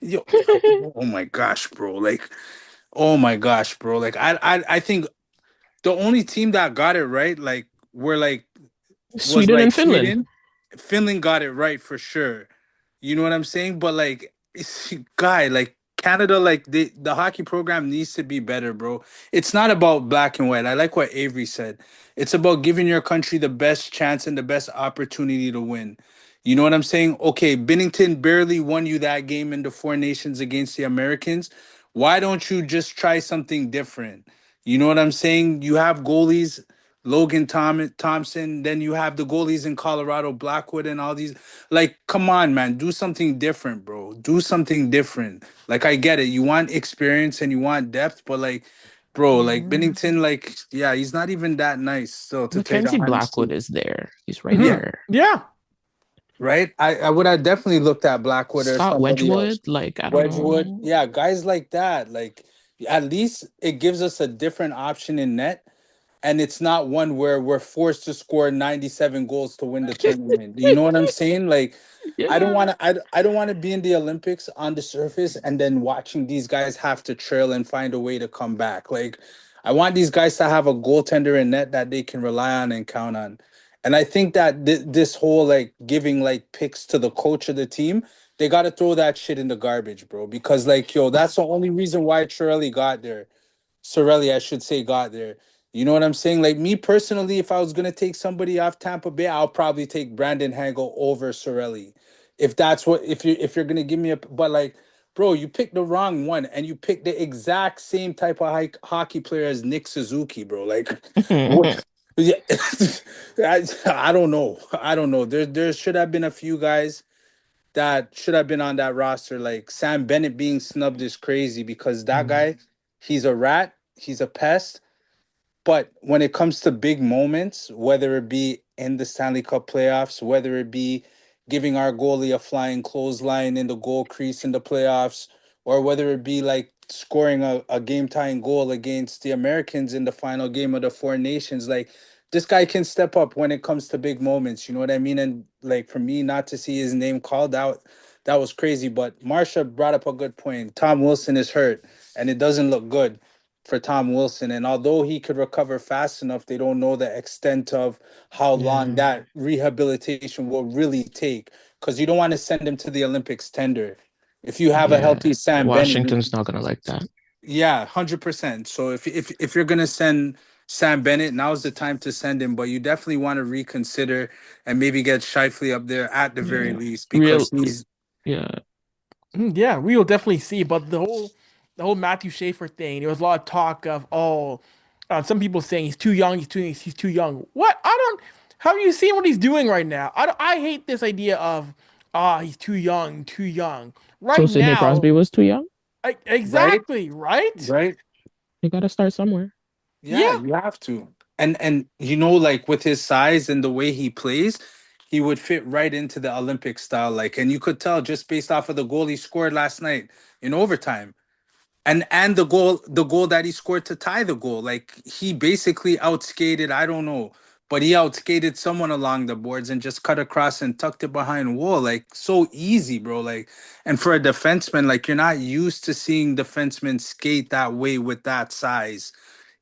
S3: yo, oh my gosh, bro. Like oh my gosh, bro. Like I think the only team that got it right, like were like was
S2: Sweden
S3: like
S2: and Finland.
S3: Sweden Finland got it right for sure. You know what I'm saying? But like, guy, like Canada, like the hockey program needs to be better, bro. It's not about black and white. I like what Avery said. It's about giving your country the best chance and the best opportunity to win. You know what I'm saying? Okay, Bennington barely won you that game in the Four Nations against the Americans. Why don't you just try something different? You know what I'm saying? You have goalies Thompson. Then you have the goalies in Colorado, Blackwood, and all these. Like, come on, man, do something different, bro. Do something different. Like, I get it. You want experience and you want depth, but like, bro, like
S1: Mm-hmm.
S3: Bennington, like, yeah, he's not even that nice still, to tell you the
S2: Mackenzie
S3: honest
S2: Blackwood
S3: truth.
S2: is there. He's right
S3: Yeah,
S2: there.
S1: Yeah.
S3: right. I would have definitely looked at Blackwood or
S2: Scott
S3: somebody else.
S2: Wedgwood, like I don't
S3: Wedgwood,
S2: know.
S3: yeah, guys like that. Like, at least it gives us a different option in net, and it's not one where we're forced to score 97 goals to win the tournament. You know what I'm saying? Like, I don't
S2: Yeah.
S3: want to I don't want to be in the Olympics on the surface and then watching these guys have to trail and find a way to come back. Like, I want these guys to have a goaltender in net that they can rely on and count on. And I think that this whole like giving like picks to the coach of the team, they got to throw that shit in the garbage, bro, because like, yo, that's the only reason why Chiarelli got there. Sorelli, I should say, got there. You know what I'm saying? Like, me personally, if I was gonna take somebody off Tampa Bay, I'll probably take Brandon Hagel over Sorelli. If that's what if you're gonna give me a, but like, bro, you picked the wrong one and you picked the exact same type of hockey player as Nick Suzuki, bro. Like, what? Yeah, I don't know. I don't know. There should have been a few guys that should have been on that roster. Like Sam Bennett being snubbed is crazy because that
S1: Mm.
S3: guy, he's a rat, he's a pest. But when it comes to big moments, whether it be in the Stanley Cup playoffs, whether it be giving our goalie a flying clothesline in the goal crease in the playoffs, or whether it be like scoring a game tying goal against the Americans in the final game of the Four Nations, like this guy can step up when it comes to big moments. You know what I mean? And like for me, not to see his name called out, that was crazy. But Marsha brought up a good point. Tom Wilson is hurt, and it doesn't look good for Tom Wilson. And although he could recover fast enough, they don't know the extent of how long
S1: Yeah.
S3: that rehabilitation will really take. Because you don't want to send him to the Olympics tender. If you have a
S2: Yeah.
S3: healthy Sam Bennett,
S2: Washington's not gonna like that.
S3: yeah, 100%. So if you're gonna send Sam Bennett, now's the time to send him. But you definitely want to reconsider and maybe get Shifley up there at the very
S2: Yeah.
S3: least
S2: Real
S3: because he's
S2: yeah.
S1: Yeah, we will definitely see. But the whole Matthew Schaefer thing, there was a lot of talk of, some people saying he's too young, he's too young. What? I don't. Have you seen what he's doing right now? I hate this idea of, he's too young, too young.
S2: So
S1: Right
S2: Sidney
S1: now,
S2: Crosby was too young?
S3: right,
S1: exactly, right?
S3: right.
S2: You gotta start somewhere.
S3: Yeah,
S1: Yeah,
S3: you have to. And you know, like with his size and the way he plays, he would fit right into the Olympic style. Like, and you could tell just based off of the goal he scored last night in overtime. And the goal that he scored to tie the goal. Like he basically outskated, I don't know, but he outskated someone along the boards and just cut across and tucked it behind wall. Like so easy, bro. Like, and for a defenseman, like you're not used to seeing defensemen skate that way with that size.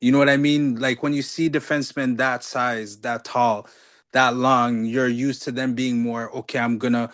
S3: You know what I mean? Like when you see defensemen that size, that tall, that long, you're used to them being more, okay, I'm gonna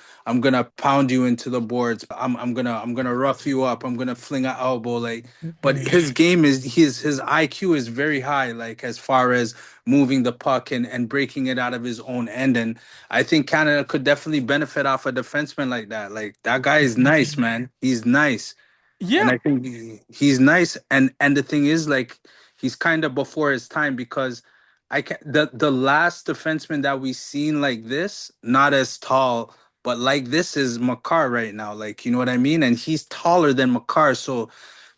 S3: pound you into the boards. I'm gonna rough you up. I'm gonna fling an elbow. Like, but
S1: Mhm.
S3: his game is his IQ is very high, like as far as moving the puck and breaking it out of his own end. And I think Canada could definitely benefit off a defenseman like that. Like that guy is nice, man. He's nice. And
S1: yeah.
S3: I think he's nice. And the thing is, like, he's kind of before his time because I can the last defenseman that we seen like this, not as tall, but like this is Makar right now. Like, you know what I mean? And he's taller than Makar, so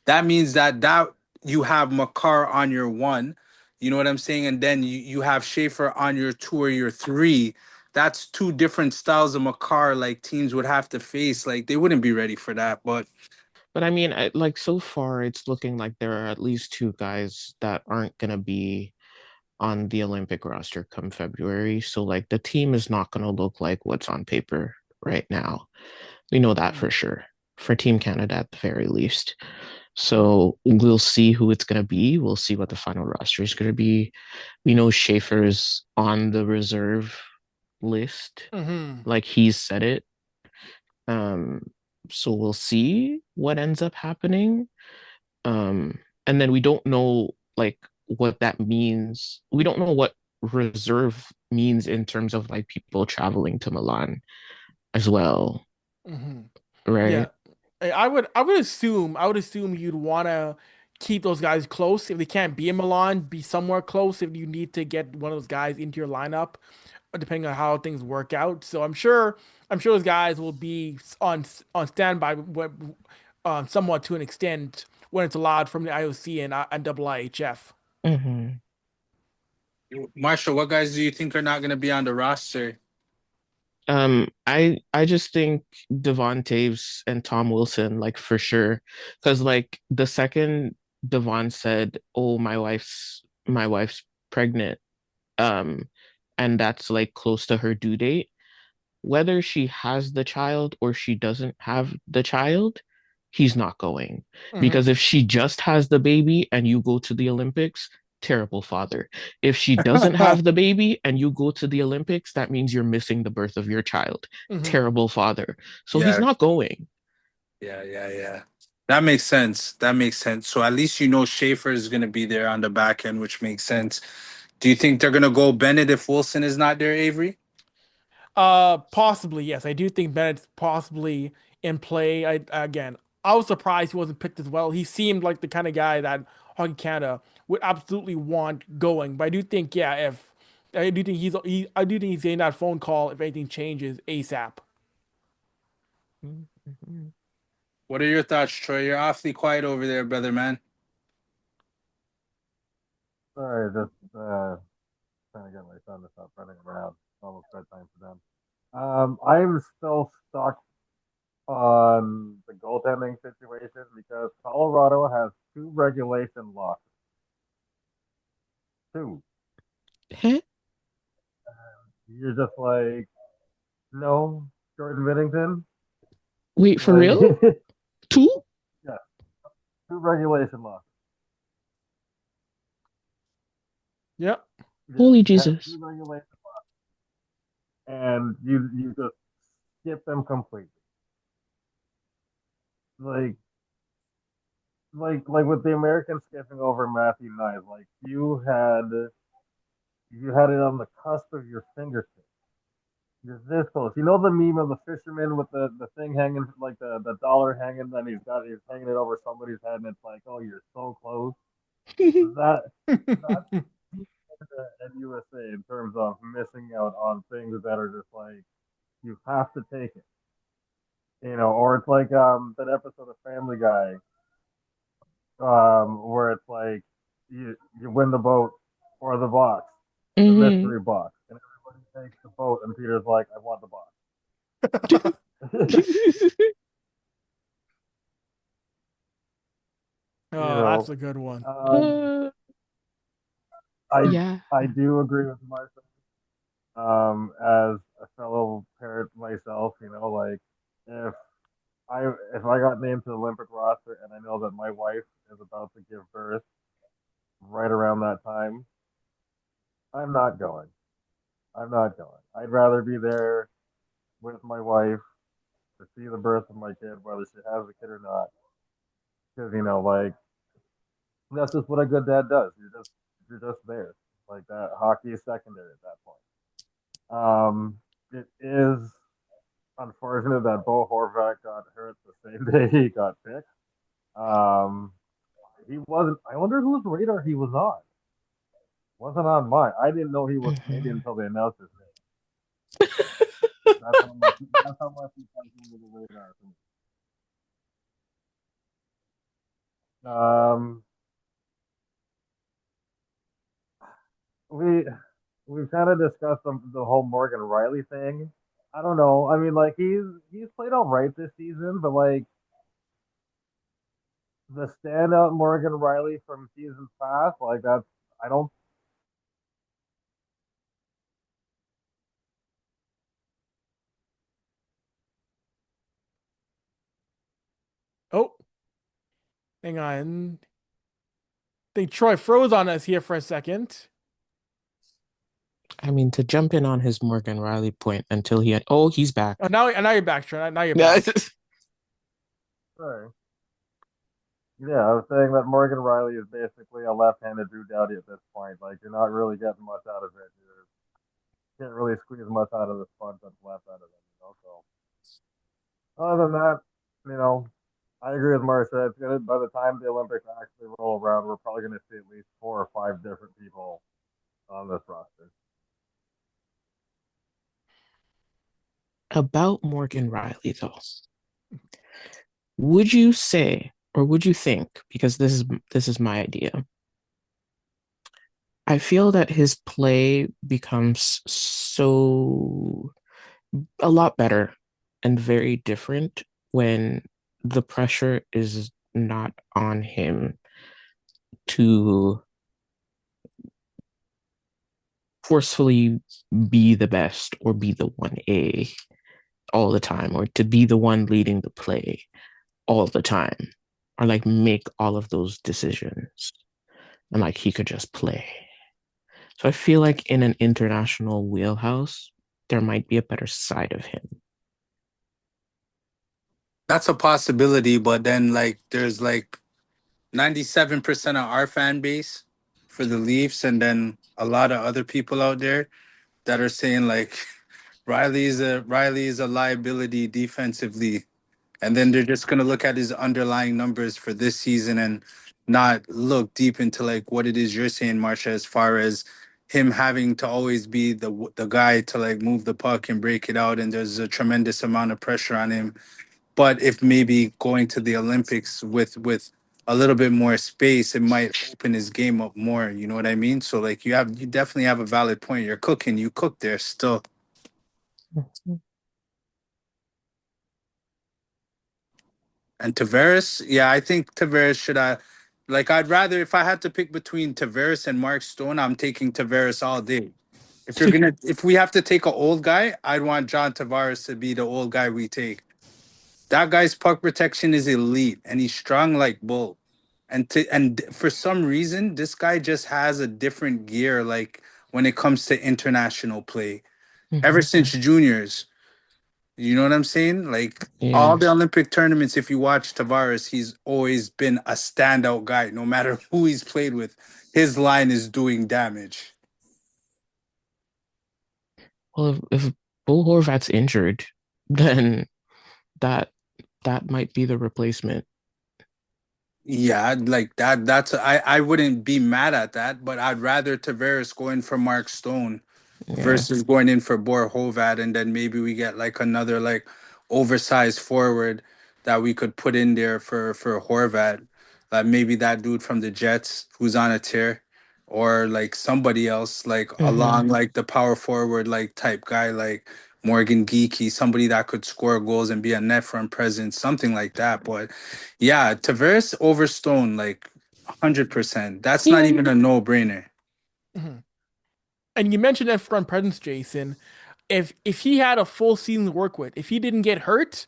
S3: that means that you have Makar on your one. You know what I'm saying? And then you have Schaefer on your two or your three. That's two different styles of Makar like teams would have to face. Like they wouldn't be ready for that. But
S2: But I mean, like so far, it's looking like there are at least two guys that aren't gonna be on the Olympic roster come February. So like the team is not gonna look like what's on paper right now. We know that for sure. For Team Canada at the very least. So we'll see who it's gonna be. We'll see what the final roster is gonna be. We know Schaefer's on the reserve list,
S1: Hmm.
S2: like he's said it. Um, so we'll see what ends up happening. Um, and then we don't know like what that means. We don't know what reserve means in terms of like people traveling to Milan as well,
S1: Hmm. Yeah.
S2: right?
S1: I would assume you'd want to keep those guys close. If they can't be in Milan, be somewhere close if you need to get one of those guys into your lineup, depending on how things work out. So I'm sure those guys will be on standby, somewhat to an extent when it's allowed from the IOC and IIHF.
S2: Hmm.
S3: Marsha, what guys do you think are not going to be on the roster?
S2: I just think Devon Taves and Tom Wilson, like for sure. Because like the second Devon said, "Oh, my wife's pregnant," um, and that's like close to her due date, whether she has the child or she doesn't have the child, he's not going.
S1: Hmm.
S2: Because if she just has the baby and you go to the Olympics, terrible father. If she doesn't have the baby and you go to the Olympics, that means you're missing the birth of your child.
S1: Hmm.
S2: Terrible father. So he's
S3: Yeah,
S2: not going.
S3: yeah. That makes sense. That makes sense. So at least you know Schaefer is going to be there on the back end, which makes sense. Do you think they're going to go Bennett if Wilson is not there, Avery?
S1: Possibly, yes. I do think Bennett's possibly in play. I was surprised he wasn't picked as well. He seemed like the kind of guy that Hockey Canada would absolutely want going. But I do think, yeah, if I do think he's getting that phone call if anything changes ASAP.
S2: Mhm.
S3: What are your thoughts, Troy? You're awfully quiet over there, brother man.
S4: Sorry, just trying to get my son to stop running around. It's almost bedtime for them. I'm still stuck on the goaltending situation because Colorado has two regulation losses. Two.
S2: Heh?
S4: You're just like, no, Jordan Whittington.
S2: Wait, for
S4: Like,
S2: real? Two?
S4: yeah, two regulation losses.
S1: Yep.
S4: Yeah,
S2: Holy
S4: you have two
S2: Jesus.
S4: regulation, and you just skip them completely. Like like with the Americans skipping over Matthew Knight, like you had it on the cusp of your fingertips. You're this close. You know the meme of the fisherman with the thing hanging, like the dollar hanging, then he's hanging it over somebody's head, and it's like, oh, you're so close. That that's in USA in terms of missing out on things that are just like you have to take it, or it's like that episode of Family Guy, where it's like you win the boat or the box, the
S2: Hmm.
S4: mystery box, and everybody takes the boat, and Peter's like, I want the box. you
S1: Oh, that's
S4: know,
S1: a good one.
S2: uh,
S4: I
S2: yeah.
S4: I do agree with Marsha. As a fellow parent myself, like if if I got named to the Olympic roster and I know that my wife is about to give birth right around that time, I'm not going. I'm not going. I'd rather be there with my wife to see the birth of my kid, whether she has a kid or not. Because like that's just what a good dad does. You're just there. Like that, hockey is secondary at that point. It is unfortunate that Bo Horvat got hurt the same day he got picked. Um, he wasn't. I wonder whose radar he was on. Wasn't on mine. I didn't know he was Canadian
S2: Mhm.
S4: until they announced his name. That's how much. That's how much he comes under the radar. Um, we we've kind of discussed the whole Morgan Riley thing. I don't know. I mean, like he's played all right this season, but like the standout Morgan Riley from seasons past, like that's I don't.
S1: Oh, hang on. I think Troy froze on us here for a second.
S2: I mean, to jump in on his Morgan Riley point until he had, oh, he's
S1: Oh,
S2: back.
S1: now you're back, Trent. Now you're
S2: Yeah.
S1: back.
S4: Sorry. Yeah, I was saying that Morgan Riley is basically a left-handed Drew Doughty at this point. Like you're not really getting much out of it. You can't really squeeze much out of the sponge that's left out of it. So other than that, you know, I agree with Marsha. It's gonna by the time the Olympics actually roll around, we're probably gonna see at least 4 or 5 different people on this roster.
S2: About Morgan Riley, though, would you say, or would you think, because this is my idea, I feel that his play becomes so a lot better and very different when the pressure is not on him to forcefully be the best or be the 1A all the time or to be the one leading the play all the time or like make all of those decisions and like he could just play. So I feel like in an international wheelhouse, there might be a better side of him.
S3: That's a possibility, but then like there's like 97% of our fan base for the Leafs, and then a lot of other people out there that are saying like Riley is a liability defensively, and then they're just gonna look at his underlying numbers for this season and not look deep into like what it is you're saying, Marsha, as far as him having to always be the guy to like move the puck and break it out, and there's a tremendous amount of pressure on him. But if maybe going to the Olympics with a little bit more space, it might open his game up more. You know what I mean? So like you definitely have a valid point. You're cooking, you cook there still. And Tavares, yeah, I think Tavares should have. Like, I'd rather if I had to pick between Tavares and Mark Stone, I'm taking Tavares all day. If we have to take an old guy, I'd want John Tavares to be the old guy we take. That guy's puck protection is elite, and he's strong like bull. And for some reason, this guy just has a different gear. Like when it comes to international play, ever
S2: Mhm.
S3: since juniors, you know what I'm saying? Like all
S2: Yeah.
S3: the Olympic tournaments, if you watch Tavares, he's always been a standout guy. No matter who he's played with, his line is doing damage.
S2: Well, if Bull Horvat's injured, then that that might be the replacement.
S3: Yeah, like that. I wouldn't be mad at that, but I'd rather Tavares go in for Mark Stone
S2: Yeah.
S3: versus going in for Bor Hovat, and then maybe we get like another like oversized forward that we could put in there for Horvat. Like maybe that dude from the Jets who's on a tear, or like somebody else like
S2: Hmm.
S3: along like the power forward like type guy like Morgan Geeky, somebody that could score goals and be a net front presence, something like that. But yeah, Tavares over Stone like 100%. That's not
S2: Yeah.
S3: even a no brainer.
S1: Mhm. And you mentioned that front presence, Jason. If he had a full season to work with, if he didn't get hurt,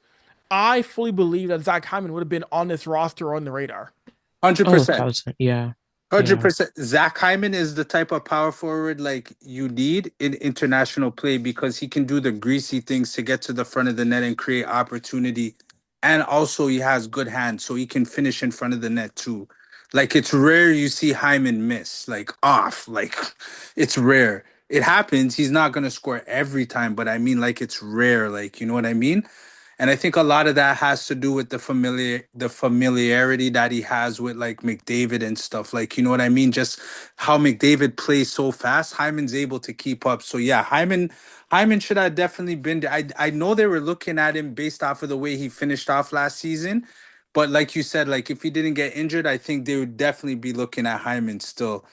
S1: I fully believe that Zach Hyman would have been on this roster or on the radar.
S2: Oh,
S3: 100%.
S2: 1,000. Yeah. Yeah.
S3: 100%. Zach Hyman is the type of power forward like you need in international play because he can do the greasy things to get to the front of the net and create opportunity. And also, he has good hands, so he can finish in front of the net too. Like, it's rare you see Hyman miss, like off. Like, it's rare. It happens. He's not going to score every time, but I mean, like, it's rare. Like, you know what I mean? And I think a lot of that has to do with the familiarity that he has with like McDavid and stuff. Like, you know what I mean? Just how McDavid plays so fast, Hyman's able to keep up. So yeah, Hyman should have definitely been there. I know they were looking at him based off of the way he finished off last season. But like you said, like if he didn't get injured, I think they would definitely be looking at Hyman still.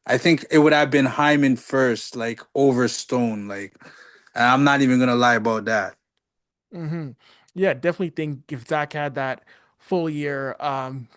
S3: I think it would have been Hyman first, like over Stone. Like I'm not even gonna lie about that.
S1: Hmm. Yeah, definitely think if Zach had that full year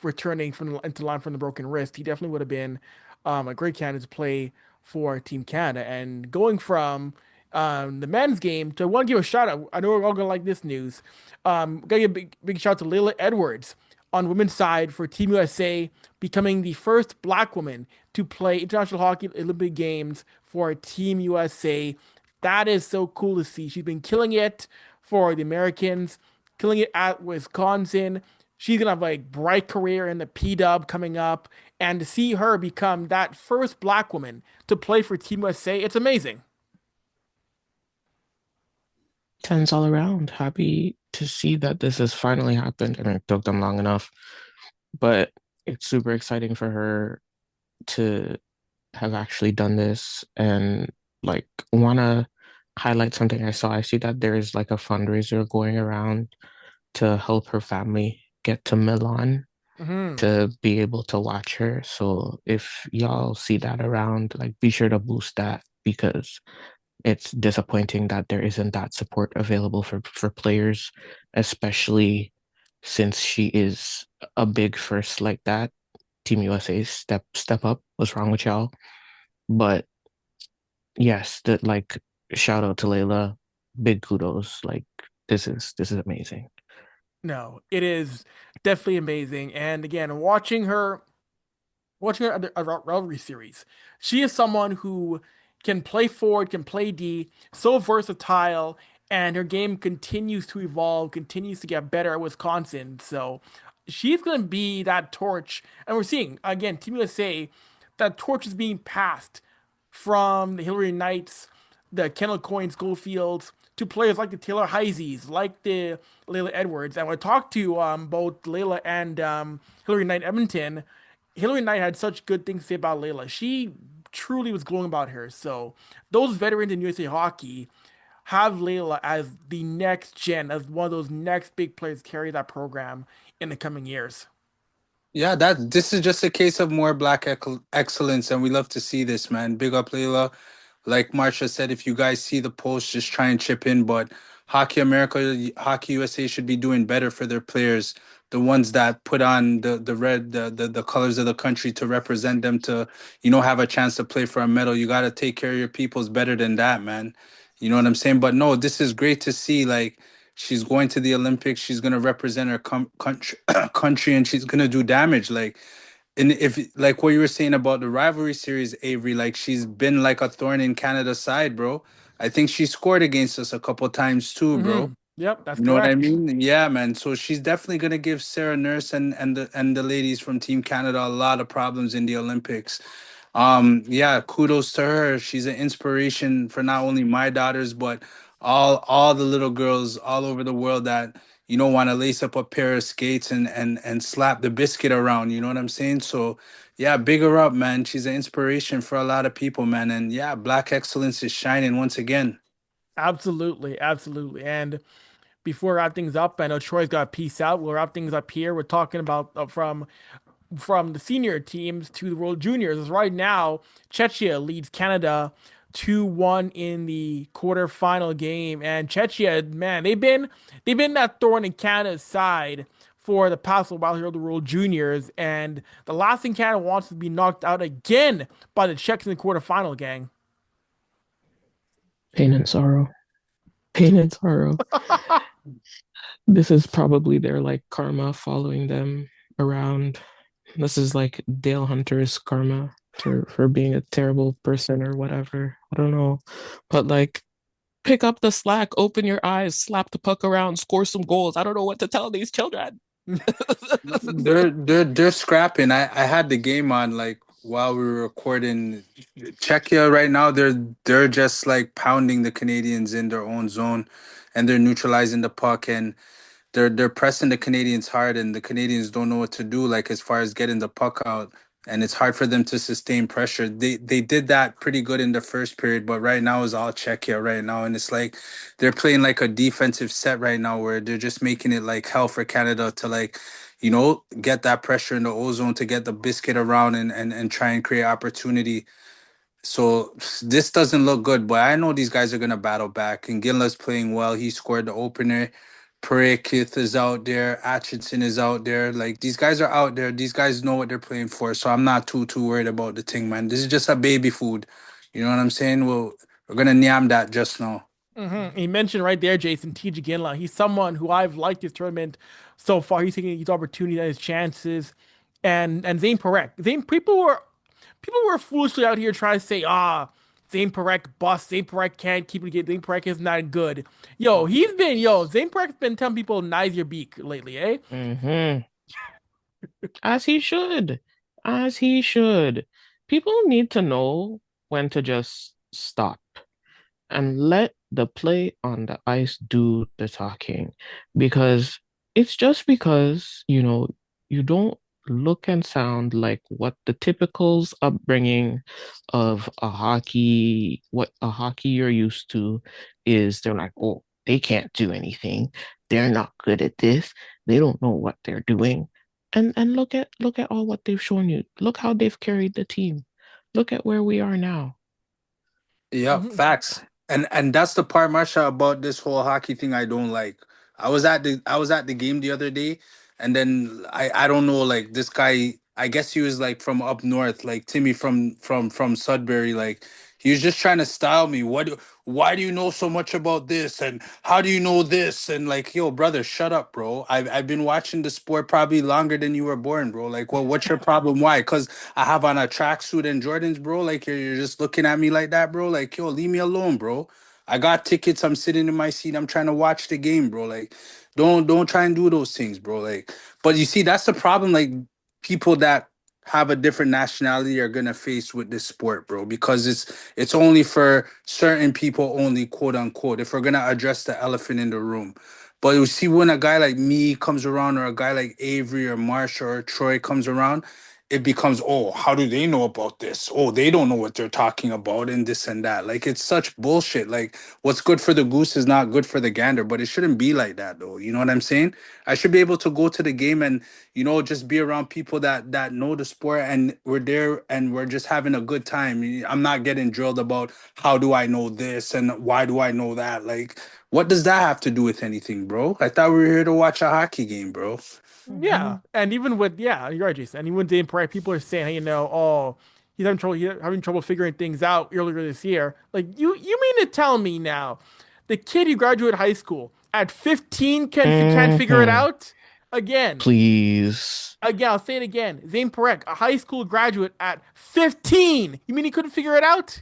S1: returning from into line from the broken wrist, he definitely would have been a great candidate to play for Team Canada. And going from the men's game to I want to give a shout out. I know we're all gonna like this news. Gotta give a big shout out to Layla Edwards on women's side for Team USA, becoming the first black woman to play international hockey Olympic Games for Team USA. That is so cool to see. She's been killing it for the Americans, killing it at Wisconsin. She's gonna have a bright career in the P Dub coming up, and to see her become that first black woman to play for Team USA, it's amazing.
S2: Tens all around. Happy to see that this has finally happened and it took them long enough. But it's super exciting for her to have actually done this and like wanna highlight something I saw. I see that there's like a fundraiser going around to help her family get to Milan
S1: Hmm.
S2: to be able to watch her. So if y'all see that around, like be sure to boost that because it's disappointing that there isn't that support available for players, especially since she is a big first like that. Team USA step up. What's wrong with y'all? But yes, that like shout out to Layla. Big kudos. Like this is amazing.
S1: No, it is definitely amazing. And again, watching her at a rivalry series. She is someone who can play forward, can play D, so versatile, and her game continues to evolve, continues to get better at Wisconsin. So she's going to be that torch. And we're seeing, again, Team USA, that torch is being passed from the Hillary Knights, the Kendall Coyne Schofields, to players like the Taylor Heises, like the Layla Edwards. And when I talked to both Layla and Hillary Knight Edmonton, Hillary Knight had such good things to say about Layla. She truly was glowing about her. So those veterans in USA hockey have Layla as the next gen, as one of those next big players to carry that program in the coming years.
S3: Yeah, that this is just a case of more excellence, and we love to see this, man. Big up, Layla. Like Marsha said, if you guys see the post, just try and chip in. But Hockey America, Hockey USA should be doing better for their players, the ones that put on the red, the colors of the country to represent them to, have a chance to play for a medal. You got to take care of your peoples better than that, man. You know what I'm saying? But no, this is great to see. Like she's going to the Olympics, she's gonna represent her country, country, and she's gonna do damage. Like and if like what you were saying about the rivalry series, Avery, like she's been like a thorn in Canada's side, bro. I think she scored against us a couple times too, bro.
S1: Yep, that's
S3: You know what I
S1: correct.
S3: mean? Yeah, man. So she's definitely gonna give Sarah Nurse and the ladies from Team Canada a lot of problems in the Olympics. Yeah, kudos to her. She's an inspiration for not only my daughters, but all the little girls all over the world that want to lace up a pair of skates and slap the biscuit around. You know what I'm saying? So yeah, big her up, man. She's an inspiration for a lot of people, man. And yeah, Black excellence is shining once again.
S1: Absolutely, absolutely. And before we wrap things up, I know Troy's got to peace out. We'll wrap things up here. We're talking about from the senior teams to the World Juniors. As right now, Czechia leads Canada 2-1 in the quarterfinal game. And Czechia, man, they've been that thorn in Canada's side for the past little while here at the World Juniors. And the last thing Canada wants is to be knocked out again by the Czechs in the quarterfinal, gang.
S2: Pain and sorrow. Pain and sorrow. This is probably their like karma following them around. This is like Dale Hunter's karma for being a terrible person or whatever. I don't know. But like pick up the slack, open your eyes, slap the puck around, score some goals. I don't know what to tell these children.
S3: They're scrapping. I had the game on like while we were recording. Czechia right now they're just like pounding the Canadians in their own zone, and they're neutralizing the puck, and they're pressing the Canadians hard, and the Canadians don't know what to do, like as far as getting the puck out, and it's hard for them to sustain pressure. They did that pretty good in the first period, but right now is all Czechia right now, and it's like they're playing like a defensive set right now where they're just making it like hell for Canada to like get that pressure in the ozone to get the biscuit around and try and create opportunity. So this doesn't look good, but I know these guys are gonna battle back. And Ginla's playing well. He scored the opener. Parekith is out there. Atchison is out there. Like these guys are out there. These guys know what they're playing for. So I'm not too worried about the thing, man. This is just a baby food. You know what I'm saying? We're gonna nyam that just now.
S1: He mentioned right there, Jason, TJ Ginla. He's someone who I've liked his tournament so far. He's taking his opportunity and his chances. And Zane Parek. People were foolishly out here trying to say, Zane Parek bust. Zane Parek can't keep it. Zane Parek is not good. Zane Parek's been telling people nice your beak lately, eh?
S2: Hmm. As he should. As he should. People need to know when to just stop and let the play on the ice do the talking. Because it's just because, you don't look and sound like what the typicals upbringing of what a hockey you're used to is. They're like, oh, they can't do anything. They're not good at this. They don't know what they're doing. And look at all what they've shown you. Look how they've carried the team. Look at where we are now.
S3: Yep,
S1: Hmm.
S3: facts. And that's the part, Marsha, about this whole hockey thing I don't like. I was at the game the other day, and then I don't know, like, this guy, I guess he was like from up north, like Timmy from Sudbury, like he was just trying to style me. Why do you know so much about this, and how do you know this? And like, yo, brother, shut up, bro. I've been watching the sport probably longer than you were born, bro. Like, what's your problem? Why? Because I have on a tracksuit and Jordans, bro. Like, you're just looking at me like that, bro. Like, yo, leave me alone, bro. I got tickets. I'm sitting in my seat. I'm trying to watch the game, bro. Like, don't try and do those things, bro. Like, but you see, that's the problem. Like, people that have a different nationality are gonna face with this sport, bro, because it's only for certain people only, quote unquote. If we're gonna address the elephant in the room. But you see, when a guy like me comes around, or a guy like Avery or Marsha or Troy comes around, it becomes, oh, how do they know about this? Oh, they don't know what they're talking about, and this and that. Like, it's such bullshit. Like, what's good for the goose is not good for the gander, but it shouldn't be like that, though. You know what I'm saying? I should be able to go to the game and, just be around people that know the sport, and we're there and we're just having a good time. I'm not getting drilled about how do I know this and why do I know that. Like, what does that have to do with anything, bro? I thought we were here to watch a hockey game, bro.
S1: Yeah, and even with you're right, Jason. And even with Zane Parek, people are saying, hey, he's having trouble figuring things out earlier this year. Like you mean to tell me now, the kid who graduated high school at 15 can't figure it
S2: Hmm.
S1: out again?
S2: Please.
S1: Again, I'll say it again. Zane Parek, a high school graduate at 15. You mean he couldn't figure it out?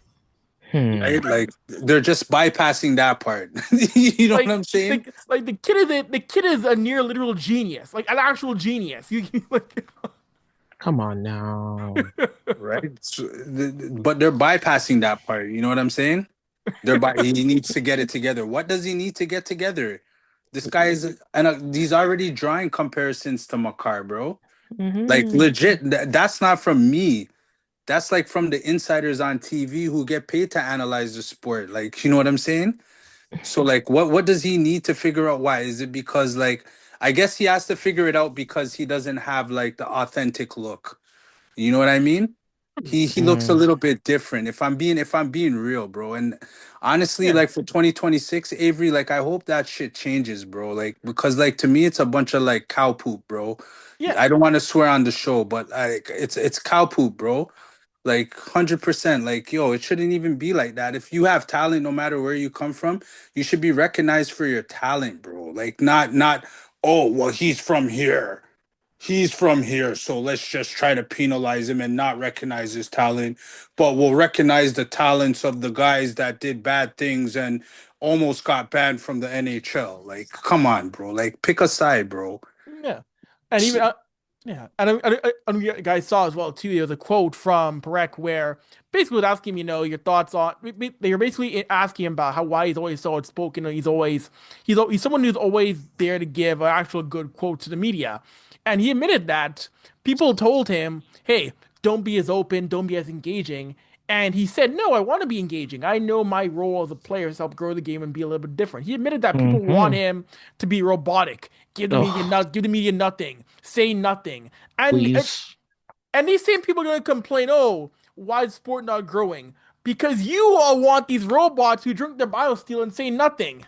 S3: Right?
S2: Hmm.
S3: Like, they're just bypassing that part. You know what
S1: Like
S3: I'm saying?
S1: the kid is a near literal genius, like an actual genius. Like,
S2: Come on now.
S3: Right. But they're bypassing that part. You know what I'm saying? He needs to get it together. What does he need to get together? This guy is, and he's already drawing comparisons to Makar, bro. Like,
S2: Hmm.
S3: legit, that's not from me. That's like from the insiders on TV who get paid to analyze the sport. Like, you know what I'm saying? So, like, what does he need to figure out? Why is it? Because, like, I guess he has to figure it out because he doesn't have like the authentic look. You know what I mean? He looks a
S2: Hmm.
S3: little bit different. If I'm being real, bro. And honestly,
S1: yeah,
S3: like, for 2026, Avery, like, I hope that shit changes, bro. Like, because, like, to me it's a bunch of like cow poop, bro.
S1: yeah,
S3: I don't want to swear on the show, but like, it's cow poop, bro. Like, 100%. Like, yo, it shouldn't even be like that. If you have talent, no matter where you come from, you should be recognized for your talent, bro. Like, not, oh, well, he's from here. He's from here, so let's just try to penalize him and not recognize his talent. But we'll recognize the talents of the guys that did bad things and almost got banned from the NHL. Like, come on, bro. Like, pick a side, bro.
S1: yeah. And even yeah, and you guys saw as well too. There was a quote from Perek where basically was asking him, your thoughts on. They were basically asking him about why he's always so outspoken. And he's someone who's always there to give an actual good quote to the media, and he admitted that people told him, "Hey, don't be as open, don't be as engaging." And he said, "No, I want to be engaging. I know my role as a player is to help grow the game and be a little bit different." He admitted that people want
S2: Hmm.
S1: him to be robotic,
S2: Oh,
S1: give the media nothing, say nothing, and and,
S2: please.
S1: and these same people are gonna complain, "Oh, why is sport not growing?" Because you all want these robots who drink their biosteel and say nothing.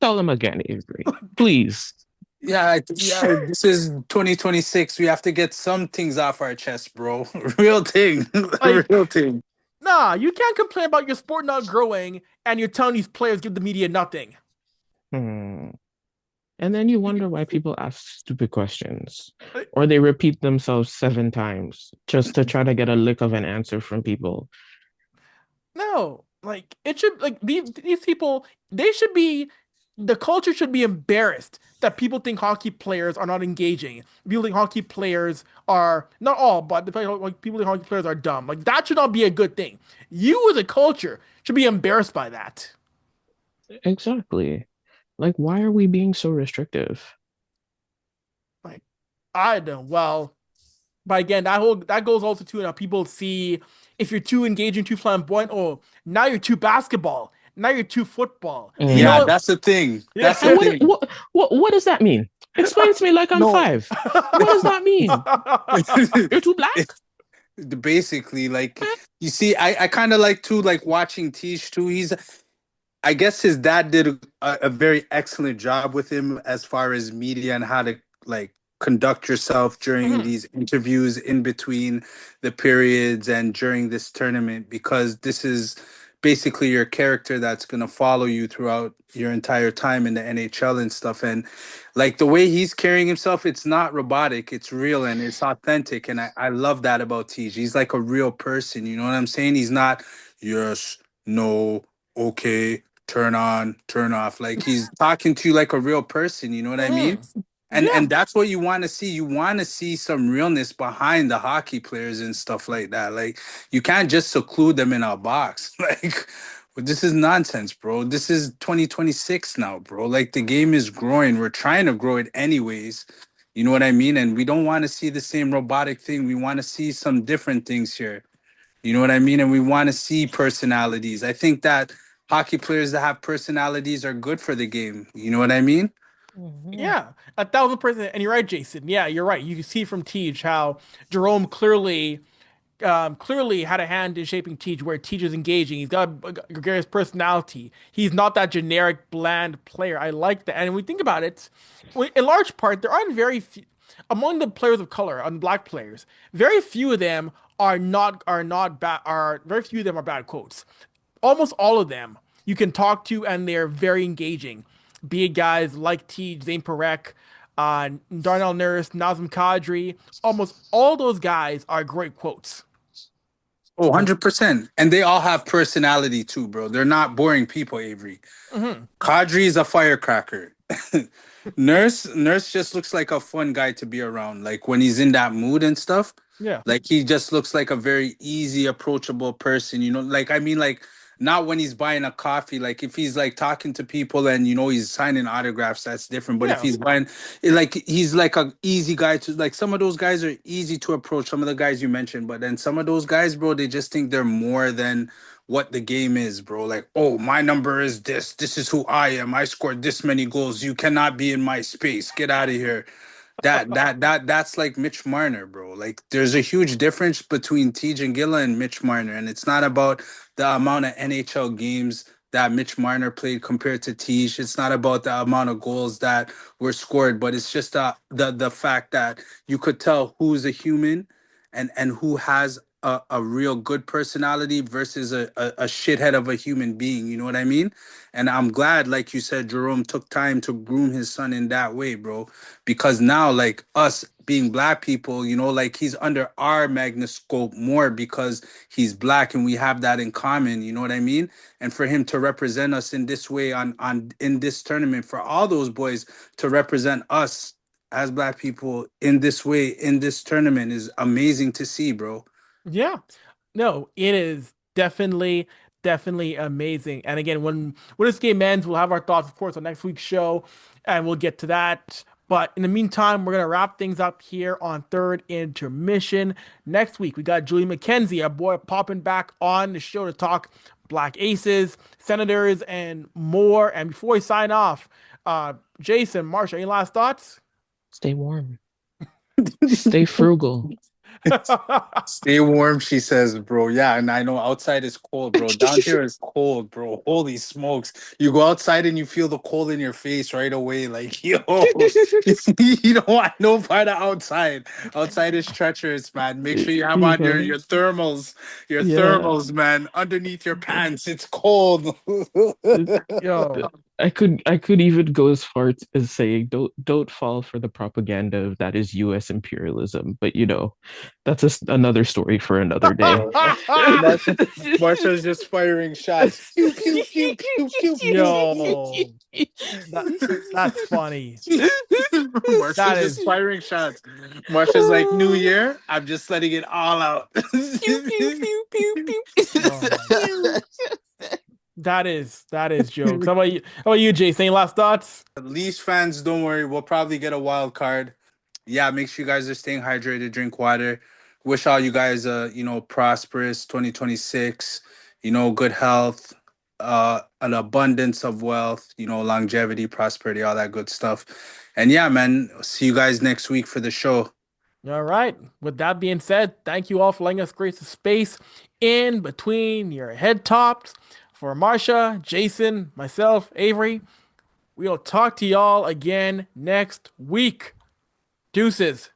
S2: Tell him again, Avery. Please.
S3: Yeah, yeah, this is 2026. We have to get some things off our chest, bro. Real thing.
S1: Like,
S3: Real thing.
S1: Nah, you can't complain about your sport not growing and you're telling these players give the media nothing.
S2: Hmm. And then you wonder why people ask stupid questions, or they repeat themselves 7 times just to try to get a lick of an answer from people.
S1: No, like it should like these people they should be the culture should be embarrassed that people think hockey players are not engaging. People think hockey players are not all, but like people think hockey players are dumb. Like that should not be a good thing. You as a culture should be embarrassed by that.
S2: Exactly. Like, why are we being so restrictive?
S1: Like I don't. Well, but again, that goes also to how people see if you're too engaging, too flamboyant. Oh, now you're too basketball. Now you're too football. You
S3: Yeah,
S2: Mm.
S1: know,
S3: that's the thing. That's the
S1: yeah.
S2: And
S3: thing.
S2: what does that mean? Explain to me like I'm
S3: No.
S2: 5. What does that mean? You're too black?
S3: Basically, like
S2: Eh?
S3: you see, I kind of like too, like watching Tish too. I guess his dad did a very excellent job with him as far as media and how to like conduct yourself during
S1: Mhm.
S3: these interviews in between the periods and during this tournament, because this is basically your character that's going to follow you throughout your entire time in the NHL and stuff. And like the way he's carrying himself, it's not robotic, it's real and it's authentic. And I love that about TJ. He's like a real person, you know what I'm saying? He's not yes, no, okay, turn on, turn off. Like he's talking to you like a real person, you know what I mean?
S1: Mhm.
S3: And
S1: Yeah.
S3: that's what you want to see. You want to see some realness behind the hockey players and stuff like that. Like you can't just seclude them in a box. Like this is nonsense, bro. This is 2026 now, bro. Like the game is growing. We're trying to grow it anyways. You know what I mean? And we don't want to see the same robotic thing. We want to see some different things here. You know what I mean? And we want to see personalities. I think that hockey players that have personalities are good for the game. You know what I mean?
S2: Mhm.
S1: Yeah. 1,000%. And you're right, Jason. Yeah, you're right. You can see from Tej how Jerome clearly had a hand in shaping Teach, where Teach is engaging. He's got a gregarious personality. He's not that generic, bland player. I like that. And when we think about it, in large part, there aren't very few among the players of color, on black players. Very few of them are not bad. Are very few of them are bad quotes. Almost all of them you can talk to, and they're very engaging. Be it guys like T, Zane Parek, Darnell Nurse, Nazem Kadri. Almost all those guys are great quotes.
S3: Oh, 100%. And they all have personality too, bro. They're not boring people, Avery.
S1: Hmm.
S3: Kadri is a firecracker. Nurse just looks like a fun guy to be around. Like when he's in that mood and stuff,
S1: Yeah.
S3: like he just looks like a very easy, approachable person. You know, like I mean, like not when he's buying a coffee. Like if he's like talking to people and he's signing autographs, that's different. But if
S1: Yeah.
S3: he's buying, like he's like a easy guy to like. Some of those guys are easy to approach. Some of the guys you mentioned, but then some of those guys, bro, they just think they're more than what the game is, bro. Like, oh, my number is this. This is who I am. I scored this many goals. You cannot be in my space. Get out of here. That's like Mitch Marner, bro. Like, there's a huge difference between Tej Gilla and Mitch Marner, and it's not about the amount of NHL games that Mitch Marner played compared to Tej. It's not about the amount of goals that were scored, but it's just the fact that you could tell who's a human and who has a real good personality versus a shithead of a human being. You know what I mean? And I'm glad, like you said, Jerome took time to groom his son in that way, bro. Because now, like us being black people, like he's under our magnascope more because he's black and we have that in common. You know what I mean? And for him to represent us in this way on in this tournament, for all those boys to represent us as black people in this way in this tournament is amazing to see, bro.
S1: Yeah. No, it is definitely amazing. And again, when this game ends, we'll have our thoughts, of course, on next week's show, and we'll get to that. But in the meantime, we're gonna wrap things up here on third intermission. Next week, we got Julie McKenzie, our boy, popping back on the show to talk Black Aces, Senators, and more. And before we sign off, Jason, Marsha, any last thoughts?
S2: Stay warm. Stay frugal.
S3: Stay warm, she says, bro. Yeah, and I know outside is cold, bro. Down here is cold, bro. Holy smokes. You go outside and you feel the cold in your face right away. Like, yo, you don't want no part of outside. Outside is treacherous, man. Make sure you have
S2: You
S3: on
S2: know,
S3: your
S2: yeah.
S3: thermals, man, underneath your pants. It's cold.
S1: Yo,
S2: I could even go as far as saying don't fall for the propaganda that is U.S. imperialism, but that's another story for another day.
S4: So
S3: Marsha's just firing shots. Pew, pew, pew, pew, pew, pew.
S1: yo, that that's funny. That
S3: Marsha's just
S1: is,
S3: firing shots. Marsha's like, New Year, I'm just letting it all out.
S2: Pew pew pew pew pew.
S1: oh, that is jokes. How about you, Jason? Any last thoughts?
S3: Leafs fans, don't worry. We'll probably get a wild card. Yeah, make sure you guys are staying hydrated, drink water. Wish all you guys prosperous 2026, good health, an abundance of wealth, longevity, prosperity, all that good stuff. And yeah, man, see you guys next week for the show.
S1: All right. With that being said, thank you all for letting us grace the space in between your head tops. For Marsha, Jason, myself, Avery, we'll talk to y'all again next week. Deuces.